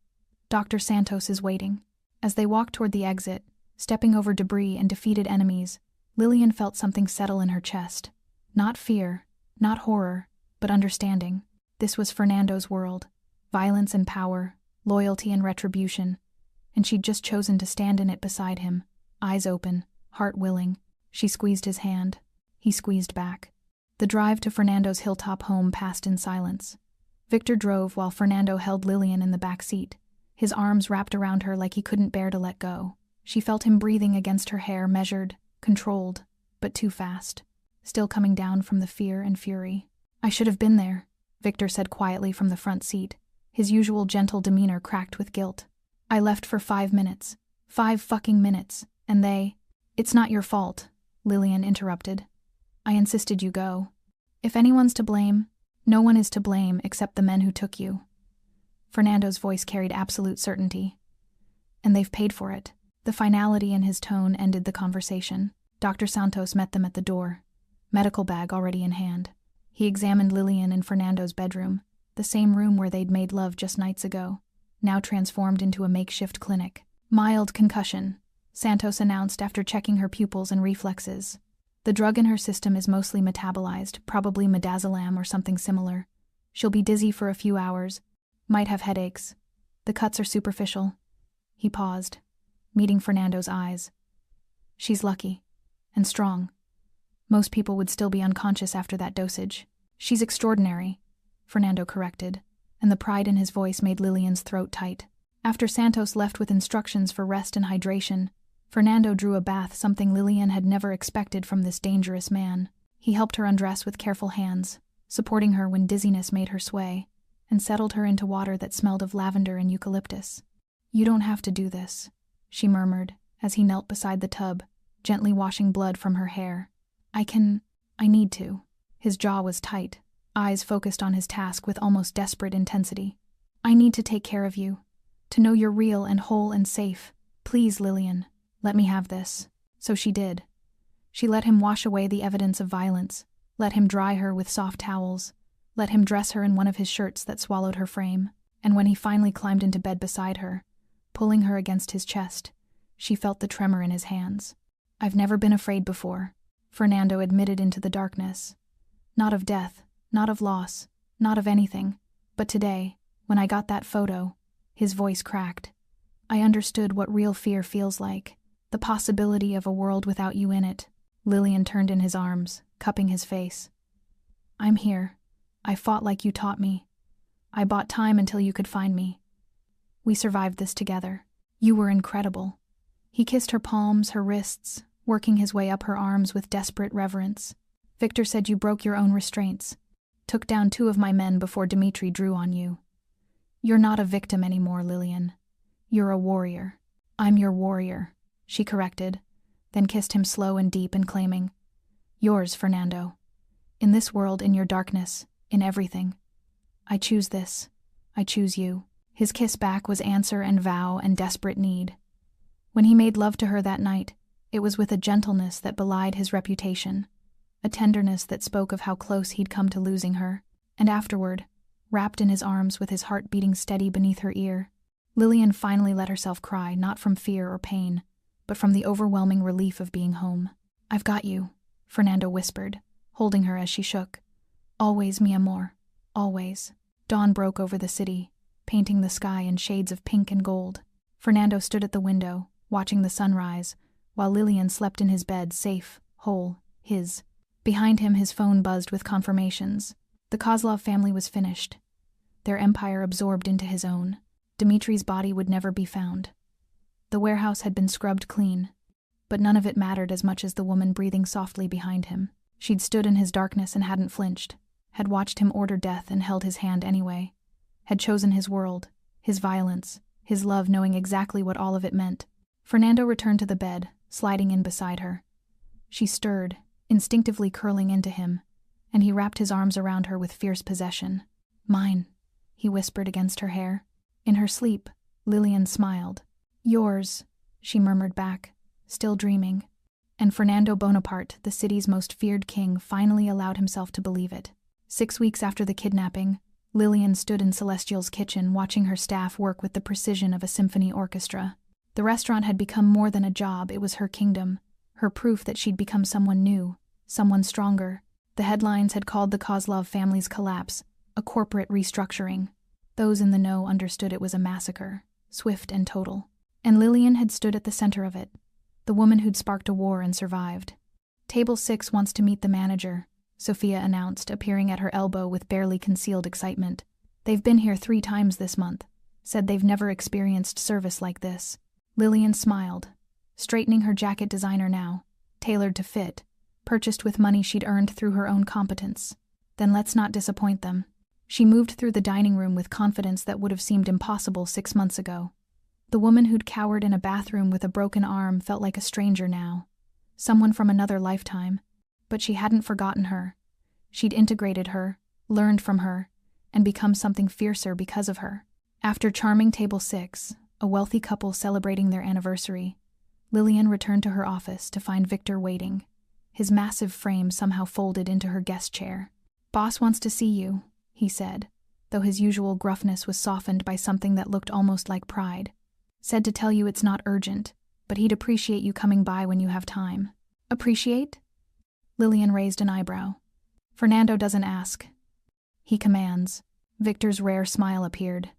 Dr. Santos is waiting. As they walked toward the exit, stepping over debris and defeated enemies, Lillian felt something settle in her chest. Not fear, not horror, but understanding. This was Fernando's world. Violence and power, loyalty and retribution. And she'd just chosen to stand in it beside him, eyes open, heart willing. She squeezed his hand. He squeezed back. The drive to Fernando's hilltop home passed in silence. Victor drove while Fernando held Lillian in the back seat, his arms wrapped around her like he couldn't bear to let go. She felt him breathing against her hair, measured, controlled, but too fast, still coming down from the fear and fury. I should have been there, Victor said quietly from the front seat, his usual gentle demeanor cracked with guilt. I left for 5 minutes. 5 fucking minutes. And they— It's not your fault, Lillian interrupted. I insisted you go. If anyone's to blame, no one is to blame except the men who took you. Fernando's voice carried absolute certainty. And they've paid for it. The finality in his tone ended the conversation. Dr. Santos met them at the door, medical bag already in hand. He examined Lillian in Fernando's bedroom, the same room where they'd made love just nights ago, now transformed into a makeshift clinic. Mild concussion, Santos announced after checking her pupils and reflexes. The drug in her system is mostly metabolized, probably midazolam or something similar. She'll be dizzy for a few hours, might have headaches. The cuts are superficial. He paused, meeting Fernando's eyes. She's lucky. And strong. Most people would still be unconscious after that dosage. She's extraordinary, Fernando corrected, and the pride in his voice made Lillian's throat tight. After Santos left with instructions for rest and hydration, Fernando drew a bath, something Lillian had never expected from this dangerous man. He helped her undress with careful hands, supporting her when dizziness made her sway, and settled her into water that smelled of lavender and eucalyptus. You don't have to do this, she murmured, as he knelt beside the tub, gently washing blood from her hair. I need to. His jaw was tight, eyes focused on his task with almost desperate intensity. I need to take care of you, to know you're real and whole and safe. Please, Lillian, let me have this. So she did. She let him wash away the evidence of violence, let him dry her with soft towels, let him dress her in one of his shirts that swallowed her frame, and when he finally climbed into bed beside her, pulling her against his chest, she felt the tremor in his hands. I've never been afraid before, Fernando admitted into the darkness. Not of death, not of loss, not of anything, but today, when I got that photo, his voice cracked. I understood what real fear feels like, the possibility of a world without you in it. Lillian turned in his arms, cupping his face. I'm here. I fought like you taught me. I bought time until you could find me. We survived this together. You were incredible. He kissed her palms, her wrists, working his way up her arms with desperate reverence. Victor said you broke your own restraints. Took down 2 of my men before Dimitri drew on you. You're not a victim anymore, Lillian. You're a warrior. I'm your warrior, she corrected, then kissed him slow and deep and claiming, yours, Fernando. In this world, in your darkness, in everything. I choose this. I choose you. His kiss back was answer and vow and desperate need. When he made love to her that night, it was with a gentleness that belied his reputation, a tenderness that spoke of how close he'd come to losing her, and afterward, wrapped in his arms with his heart beating steady beneath her ear, Lillian finally let herself cry, not from fear or pain, but from the overwhelming relief of being home. I've got you, Fernando whispered, holding her as she shook. Always, mi amor. Always. Dawn broke over the city, painting the sky in shades of pink and gold. Fernando stood at the window, watching the sunrise, while Lillian slept in his bed, safe, whole, his. Behind him, his phone buzzed with confirmations. The Kozlov family was finished, their empire absorbed into his own. Dimitri's body would never be found. The warehouse had been scrubbed clean, but none of it mattered as much as the woman breathing softly behind him. She'd stood in his darkness and hadn't flinched, had watched him order death and held his hand anyway, had chosen his world, his violence, his love, knowing exactly what all of it meant. Fernando returned to the bed, sliding in beside her. She stirred, instinctively curling into him, and he wrapped his arms around her with fierce possession. Mine, he whispered against her hair. In her sleep, Lillian smiled. Yours, she murmured back, still dreaming. And Fernando Bonaparte, the city's most feared king, finally allowed himself to believe it. 6 weeks after the kidnapping, Lillian stood in Celestial's kitchen watching her staff work with the precision of a symphony orchestra. The restaurant had become more than a job, it was her kingdom, her proof that she'd become someone new, someone stronger. The headlines had called the Kozlov family's collapse a corporate restructuring. Those in the know understood it was a massacre, swift and total. And Lillian had stood at the center of it, the woman who'd sparked a war and survived. Table 6 wants to meet the manager, Sophia announced, appearing at her elbow with barely concealed excitement. They've been here 3 times this month, said they've never experienced service like this. Lillian smiled, straightening her jacket designer now, tailored to fit, purchased with money she'd earned through her own competence. Then let's not disappoint them. She moved through the dining room with confidence that would have seemed impossible 6 months ago. The woman who'd cowered in a bathroom with a broken arm felt like a stranger now, someone from another lifetime. But she hadn't forgotten her. She'd integrated her, learned from her, and become something fiercer because of her. After charming table 6, a wealthy couple celebrating their anniversary, Lillian returned to her office to find Victor waiting, his massive frame somehow folded into her guest chair. Boss wants to see you, he said, though his usual gruffness was softened by something that looked almost like pride. Said to tell you it's not urgent, but he'd appreciate you coming by when you have time. Appreciate? Lillian raised an eyebrow. Fernando doesn't ask. He commands. Victor's rare smile appeared.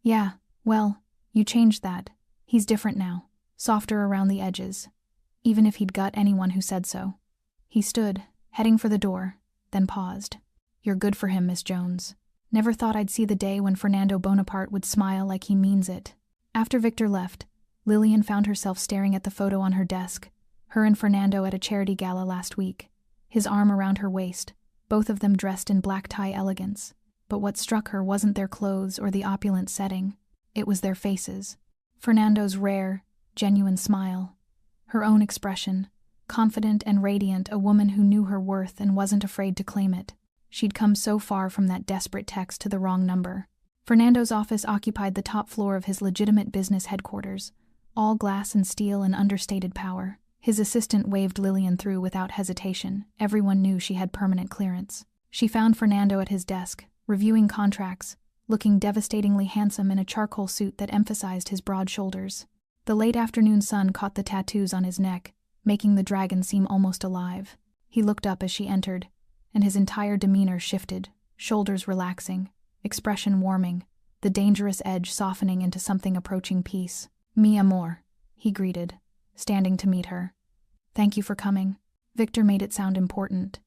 Yeah, well, you changed that. He's different now, softer around the edges, even if he'd gut anyone who said so. He stood, heading for the door, then paused. You're good for him, Miss Jones. Never thought I'd see the day when Fernando Bonaparte would smile like he means it. After Victor left, Lillian found herself staring at the photo on her desk, her and Fernando at a charity gala last week, his arm around her waist, both of them dressed in black tie elegance. But what struck her wasn't their clothes or the opulent setting, it was their faces. Fernando's rare, genuine smile, her own expression, confident and radiant, a woman who knew her worth and wasn't afraid to claim it. She'd come so far from that desperate text to the wrong number. Fernando's office occupied the top floor of his legitimate business headquarters, all glass and steel and understated power. His assistant waved Lillian through without hesitation. Everyone knew she had permanent clearance. She found Fernando at his desk, reviewing contracts, looking devastatingly handsome in a charcoal suit that emphasized his broad shoulders. The late afternoon sun caught the tattoos on his neck, making the dragon seem almost alive. He looked up as she entered, and his entire demeanor shifted, shoulders relaxing, expression warming, the dangerous edge softening into something approaching peace. Mi amor, he greeted, standing to meet her. Thank you for coming. Victor made it sound important.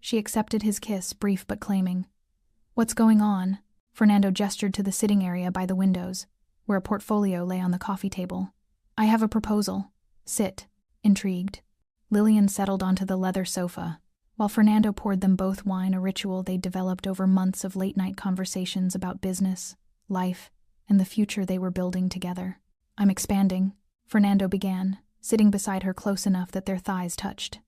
She accepted his kiss, brief but claiming. What's going on? Fernando gestured to the sitting area by the windows, where a portfolio lay on the coffee table. I have a proposal. Sit. Intrigued. Lillian settled onto the leather sofa, while Fernando poured them both wine, a ritual they'd developed over months of late-night conversations about business, life, and the future they were building together. I'm expanding, Fernando began, sitting beside her close enough that their thighs touched.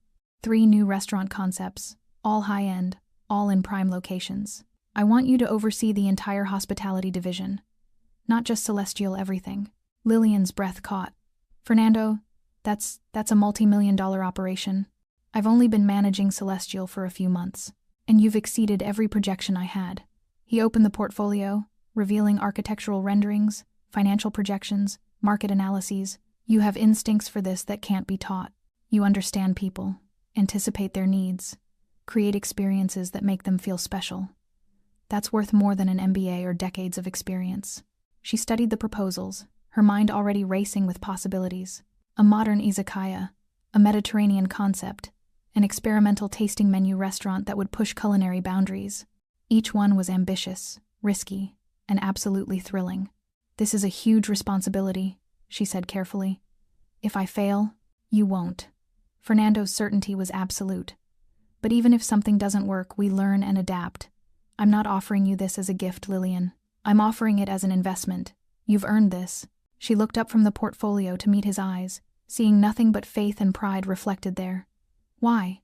3 new restaurant concepts, all high-end, all in prime locations. I want you to oversee the entire hospitality division, not just Celestial everything. Lillian's breath caught. Fernando, that's a multi-million-dollar operation. I've only been managing Celestial for a few months, and you've exceeded every projection I had. He opened the portfolio, revealing architectural renderings, financial projections, market analyses. You have instincts for this that can't be taught. You understand people, anticipate their needs, create experiences that make them feel special. That's worth more than an MBA or decades of experience. She studied the proposals, her mind already racing with possibilities. A modern izakaya, a Mediterranean concept, an experimental tasting menu restaurant that would push culinary boundaries. Each one was ambitious, risky, and absolutely thrilling. This is a huge responsibility, she said carefully. If I fail, you won't. Fernando's certainty was absolute. But even if something doesn't work, we learn and adapt. I'm not offering you this as a gift, Lillian. I'm offering it as an investment. You've earned this. She looked up from the portfolio to meet his eyes, seeing nothing but faith and pride reflected there. Why?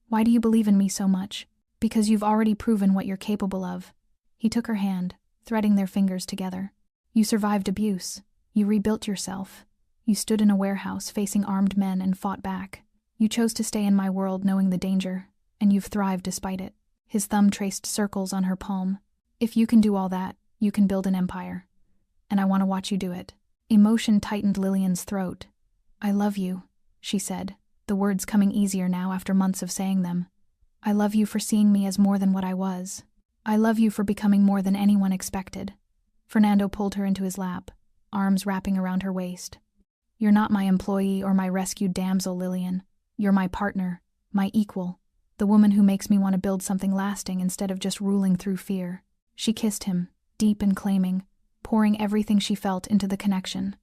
Why do you believe in me so much? Because you've already proven what you're capable of. He took her hand, threading their fingers together. You survived abuse. You rebuilt yourself. You stood in a warehouse facing armed men and fought back. You chose to stay in my world knowing the danger, and you've thrived despite it. His thumb traced circles on her palm. If you can do all that, you can build an empire. And I want to watch you do it. Emotion tightened Lillian's throat. I love you, she said, the words coming easier now after months of saying them. I love you for seeing me as more than what I was. I love you for becoming more than anyone expected. Fernando pulled her into his lap, arms wrapping around her waist. You're not my employee or my rescued damsel, Lillian. You're my partner, my equal, the woman who makes me want to build something lasting instead of just ruling through fear. She kissed him, deep and claiming, pouring everything she felt into the connection.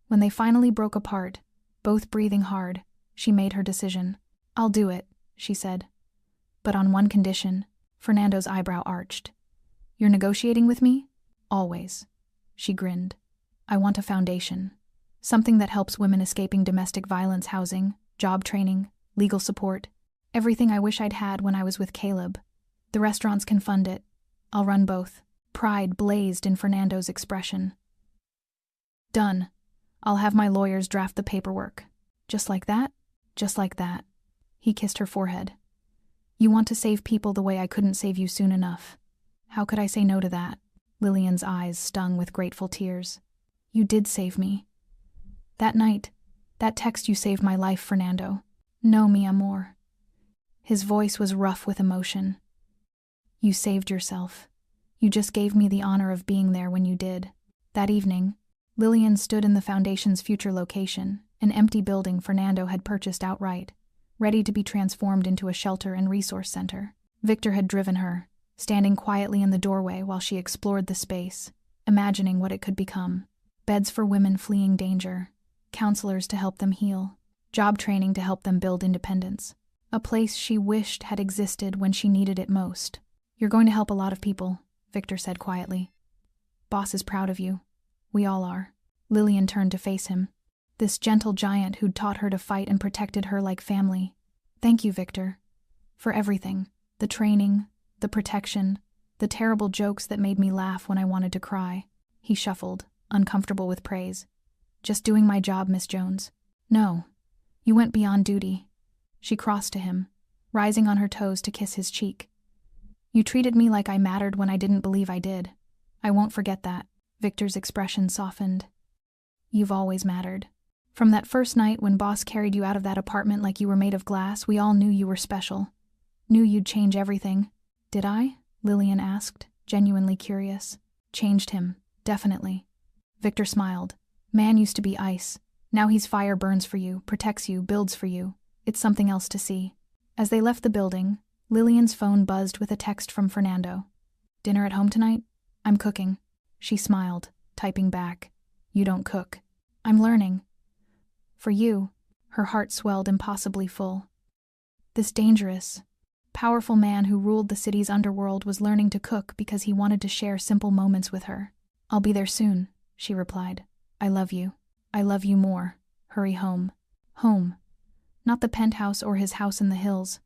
When they finally broke apart, both breathing hard, she made her decision. I'll do it, she said. But on one condition. Fernando's eyebrow arched. You're negotiating with me? Always. She grinned. I want a foundation. Something that helps women escaping domestic violence housing, job training, legal support. Everything I wish I'd had when I was with Caleb. The restaurants can fund it. I'll run both. Pride blazed in Fernando's expression. Done. I'll have my lawyers draft the paperwork. Just like that? Just like that. He kissed her forehead. You want to save people the way I couldn't save you soon enough. How could I say no to that? Lillian's eyes stung with grateful tears. You did save me. That night, that text, you saved my life, Fernando. No, mi amor. His voice was rough with emotion. You saved yourself. You just gave me the honor of being there when you did. That evening, Lillian stood in the Foundation's future location, an empty building Fernando had purchased outright, ready to be transformed into a shelter and resource center. Victor had driven her, standing quietly in the doorway while she explored the space, imagining what it could become. Beds for women fleeing danger, counselors to help them heal, job training to help them build independence. A place she wished had existed when she needed it most. You're going to help a lot of people, Victor said quietly. Boss is proud of you. We all are. Lillian turned to face him. This gentle giant who'd taught her to fight and protected her like family. Thank you, Victor. For everything. The training, the protection, the terrible jokes that made me laugh when I wanted to cry. He shuffled, uncomfortable with praise. Just doing my job, Miss Jones. No. You went beyond duty. She crossed to him, rising on her toes to kiss his cheek. You treated me like I mattered when I didn't believe I did. I won't forget that. Victor's expression softened. You've always mattered. From that first night when Boss carried you out of that apartment like you were made of glass, we all knew you were special. Knew you'd change everything. Did I? Lillian asked, genuinely curious. Changed him, definitely. Victor smiled. Man used to be ice. Now he's fire, burns for you, protects you, builds for you. It's something else to see. As they left the building, Lillian's phone buzzed with a text from Fernando. Dinner at home tonight? I'm cooking. She smiled, typing back. You don't cook. I'm learning. For you. Her heart swelled impossibly full. This dangerous, powerful man who ruled the city's underworld was learning to cook because he wanted to share simple moments with her. I'll be there soon, she replied. I love you. I love you more. Hurry home. Home. Not the penthouse or his house in the hills,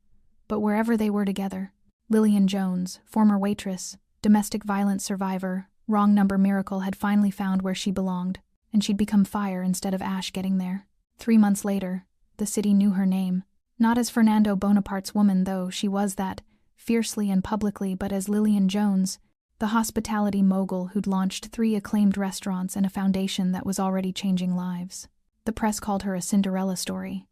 but wherever they were together. Lillian Jones, former waitress, domestic violence survivor, wrong number miracle, had finally found where she belonged, and she'd become fire instead of ash getting there. 3 months later, the city knew her name. Not as Fernando Bonaparte's woman, though she was that, fiercely and publicly, but as Lillian Jones, the hospitality mogul who'd launched 3 acclaimed restaurants and a foundation that was already changing lives. The press called her a Cinderella story.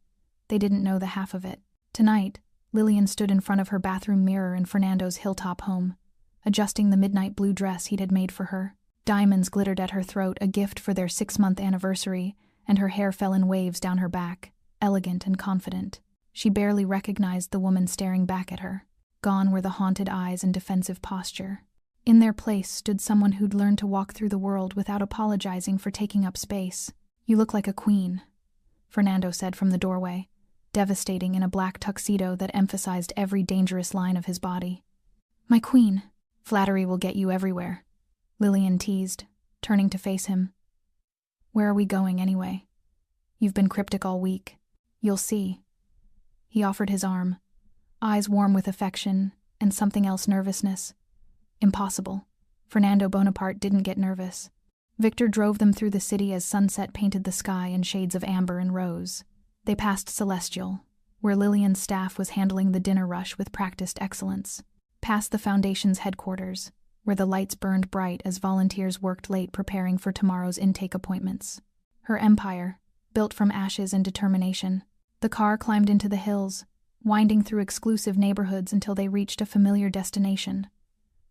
They didn't know the half of it. Tonight, Lillian stood in front of her bathroom mirror in Fernando's hilltop home, adjusting the midnight blue dress he'd had made for her. Diamonds glittered at her throat, a gift for their 6-month anniversary, and her hair fell in waves down her back, elegant and confident. She barely recognized the woman staring back at her. Gone were the haunted eyes and defensive posture. In their place stood someone who'd learned to walk through the world without apologizing for taking up space. You look like a queen, Fernando said from the doorway, devastating in a black tuxedo that emphasized every dangerous line of his body. My queen. Flattery will get you everywhere, Lillian teased, turning to face him. Where are we going anyway? You've been cryptic all week. You'll see. He offered his arm, eyes warm with affection and something else, nervousness. Impossible. Fernando Bonaparte didn't get nervous. Victor drove them through the city as sunset painted the sky in shades of amber and rose. They passed Celestial, where Lillian's staff was handling the dinner rush with practiced excellence. Past the Foundation's headquarters, where the lights burned bright as volunteers worked late preparing for tomorrow's intake appointments. Her empire, built from ashes and determination. The car climbed into the hills, winding through exclusive neighborhoods until they reached a familiar destination.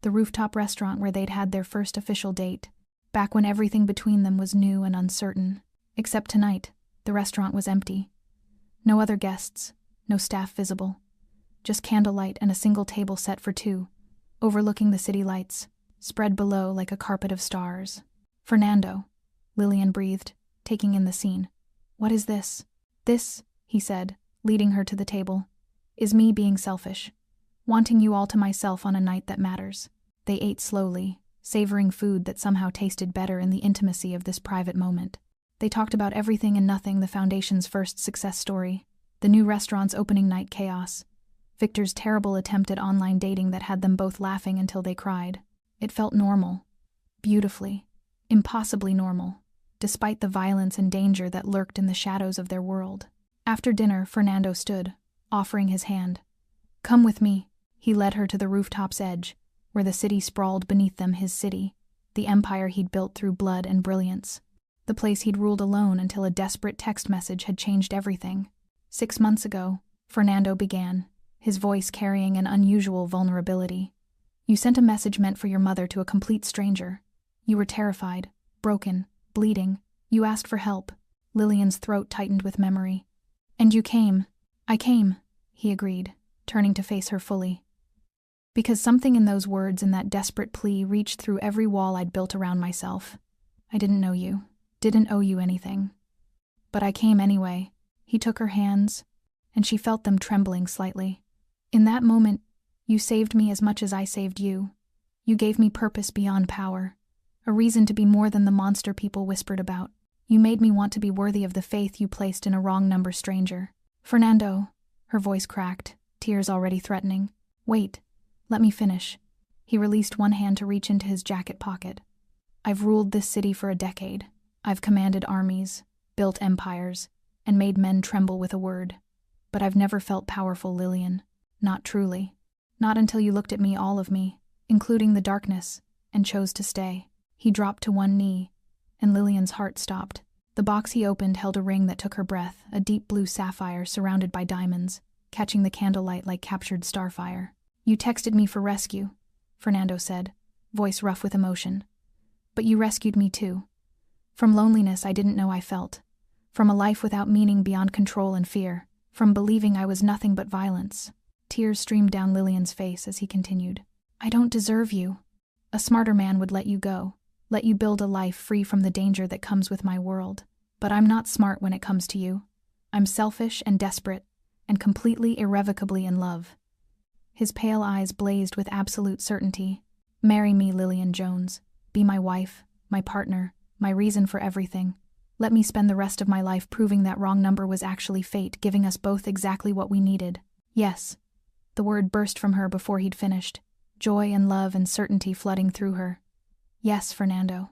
The rooftop restaurant where they'd had their first official date, back when everything between them was new and uncertain. Except tonight, the restaurant was empty. No other guests, no staff visible. Just candlelight and a single table set for 2, overlooking the city lights, spread below like a carpet of stars. Fernando, Lillian breathed, taking in the scene. What is this? This, he said, leading her to the table, is me being selfish, wanting you all to myself on a night that matters. They ate slowly, savoring food that somehow tasted better in the intimacy of this private moment. They talked about everything and nothing: the Foundation's first success story, the new restaurant's opening night chaos, Victor's terrible attempt at online dating that had them both laughing until they cried. It felt normal, beautifully, impossibly normal, despite the violence and danger that lurked in the shadows of their world. After dinner, Fernando stood, offering his hand. Come with me. He led her to the rooftop's edge, where the city sprawled beneath them, his city, the empire he'd built through blood and brilliance. The place he'd ruled alone until a desperate text message had changed everything. 6 months ago, Fernando began, his voice carrying an unusual vulnerability. You sent a message meant for your mother to a complete stranger. You were terrified, broken, bleeding. You asked for help. Lillian's throat tightened with memory. And you came. I came, he agreed, turning to face her fully. Because something in those words and that desperate plea reached through every wall I'd built around myself. I didn't know you, didn't owe you anything. But I came anyway. He took her hands, and she felt them trembling slightly. In that moment, you saved me as much as I saved you. You gave me purpose beyond power, a reason to be more than the monster people whispered about. You made me want to be worthy of the faith you placed in a wrong number stranger. Fernando, her voice cracked, tears already threatening. Wait, let me finish. He released one hand to reach into his jacket pocket. I've ruled this city for a decade. I've commanded armies, built empires, and made men tremble with a word. But I've never felt powerful, Lillian. Not truly. Not until you looked at me, all of me, including the darkness, and chose to stay. He dropped to one knee, and Lillian's heart stopped. The box he opened held a ring that took her breath, a deep blue sapphire surrounded by diamonds, catching the candlelight like captured starfire. You texted me for rescue, Fernando said, voice rough with emotion. But you rescued me too. From loneliness I didn't know I felt. From a life without meaning beyond control and fear. from believing I was nothing but violence. Tears streamed down Lillian's face as he continued. I don't deserve you. A smarter man would let you go, let you build a life free from the danger that comes with my world. But I'm not smart when it comes to you. I'm selfish and desperate, and completely irrevocably in love. His pale eyes blazed with absolute certainty. Marry me, Lillian Jones. Be my wife, my partner, my reason for everything. Let me spend the rest of my life proving that wrong number was actually fate, giving us both exactly what we needed. Yes. The word burst from her before he'd finished, joy and love and certainty flooding through her. Yes, Fernando.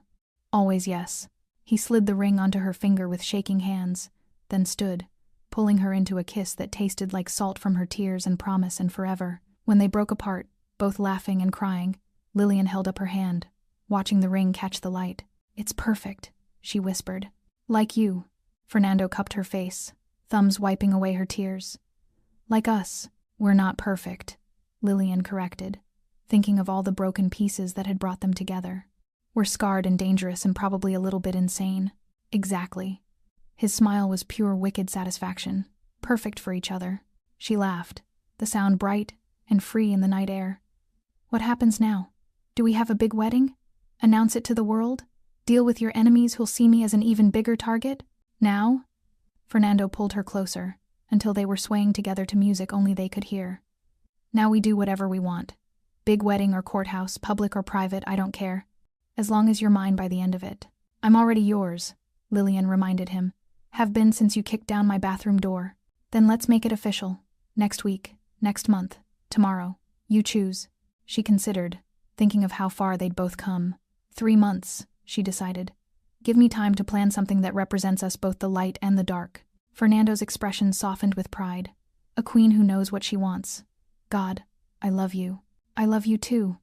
Always yes. He slid the ring onto her finger with shaking hands, then stood, pulling her into a kiss that tasted like salt from her tears and promise and forever. When they broke apart, both laughing and crying, Lillian held up her hand, watching the ring catch the light. It's perfect, she whispered. Like you. Fernando cupped her face, thumbs wiping away her tears. Like us. We're not perfect, Lillian corrected, thinking of all the broken pieces that had brought them together. We're scarred and dangerous and probably a little bit insane. Exactly. His smile was pure wicked satisfaction. Perfect for each other. She laughed, the sound bright and free in the night air. What happens now? Do we have a big wedding? Announce it to the world? Deal with your enemies who'll see me as an even bigger target? Now? Fernando pulled her closer, until they were swaying together to music only they could hear. Now we do whatever we want. Big wedding or courthouse, public or private, I don't care. As long as you're mine by the end of it. I'm already yours, Lillian reminded him. Have been since you kicked down my bathroom door. Then let's make it official. Next week, next month, tomorrow. You choose. She considered, thinking of how far they'd both come. 3 months, she decided. Give me time to plan something that represents us both the light and the dark. Fernando's expression softened with pride. A queen who knows what she wants. God, I love you. I love you too.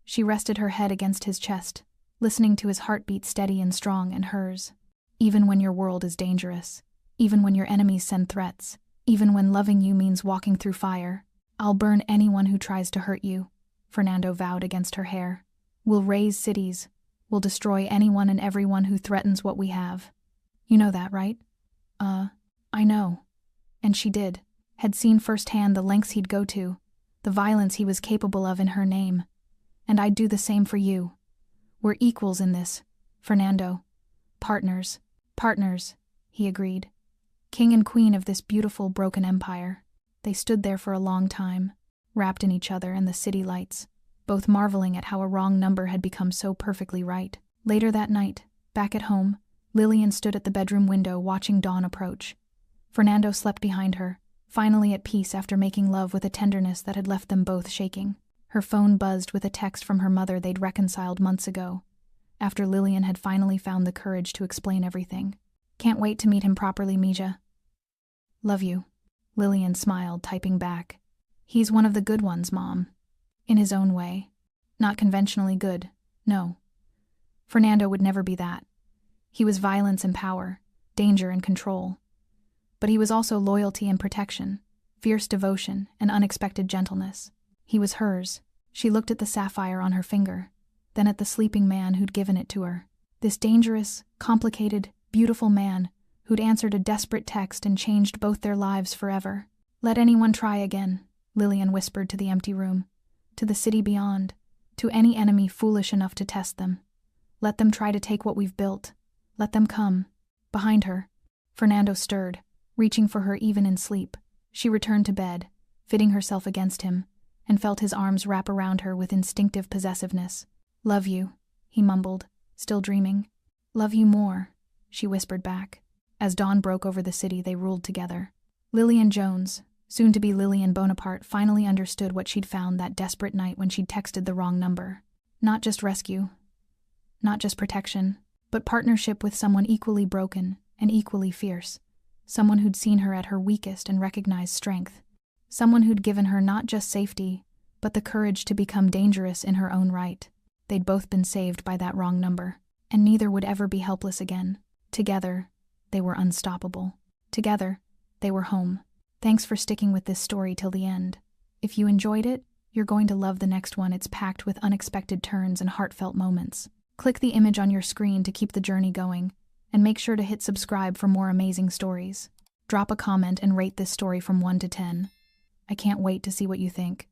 She rested her head against his chest, listening to his heartbeat steady and strong and hers. Even when your world is dangerous, even when your enemies send threats, even when loving you means walking through fire, I'll burn anyone who tries to hurt you, Fernando vowed against her hair. We'll raze cities. We'll destroy anyone and everyone who threatens what we have. You know that, right? I know. And she did. Had seen firsthand the lengths he'd go to, the violence he was capable of in her name. And I'd do the same for you. We're equals in this, Fernando. Partners, he agreed. King and queen of this beautiful, broken empire. They stood there for a long time, wrapped in each other and the city lights, both marveling at how a wrong number had become so perfectly right. Later that night, back at home, Lillian stood at the bedroom window watching dawn approach. Fernando slept behind her, finally at peace after making love with a tenderness that had left them both shaking. Her phone buzzed with a text from her mother they'd reconciled months ago, after Lillian had finally found the courage to explain everything. Can't wait to meet him properly, Mija. Love you. Lillian smiled, typing back. He's one of the good ones, Mom. In his own way. Not conventionally good, no. Fernando would never be that. He was violence and power, danger and control. But he was also loyalty and protection, fierce devotion and unexpected gentleness. He was hers. She looked at the sapphire on her finger, then at the sleeping man who'd given it to her. This dangerous, complicated, beautiful man who'd answered a desperate text and changed both their lives forever. Let anyone try again, Lillian whispered to the empty room, to the city beyond, to any enemy foolish enough to test them. Let them try to take what we've built. Let them come. Behind her, Fernando stirred, reaching for her even in sleep. She returned to bed, fitting herself against him, and felt his arms wrap around her with instinctive possessiveness. Love you, he mumbled, still dreaming. Love you more, she whispered back. As dawn broke over the city, they ruled together. Lillian Jones, soon to be Lillian Bonaparte, finally understood what she'd found that desperate night when she'd texted the wrong number. Not just rescue, not just protection, but partnership with someone equally broken and equally fierce. Someone who'd seen her at her weakest and recognized strength. Someone who'd given her not just safety, but the courage to become dangerous in her own right. They'd both been saved by that wrong number, and neither would ever be helpless again. Together, they were unstoppable. Together, they were home. Thanks for sticking with this story till the end. If you enjoyed it, you're going to love the next one. It's packed with unexpected turns and heartfelt moments. Click the image on your screen to keep the journey going, and make sure to hit subscribe for more amazing stories. Drop a comment and rate this story from 1 to 10. I can't wait to see what you think.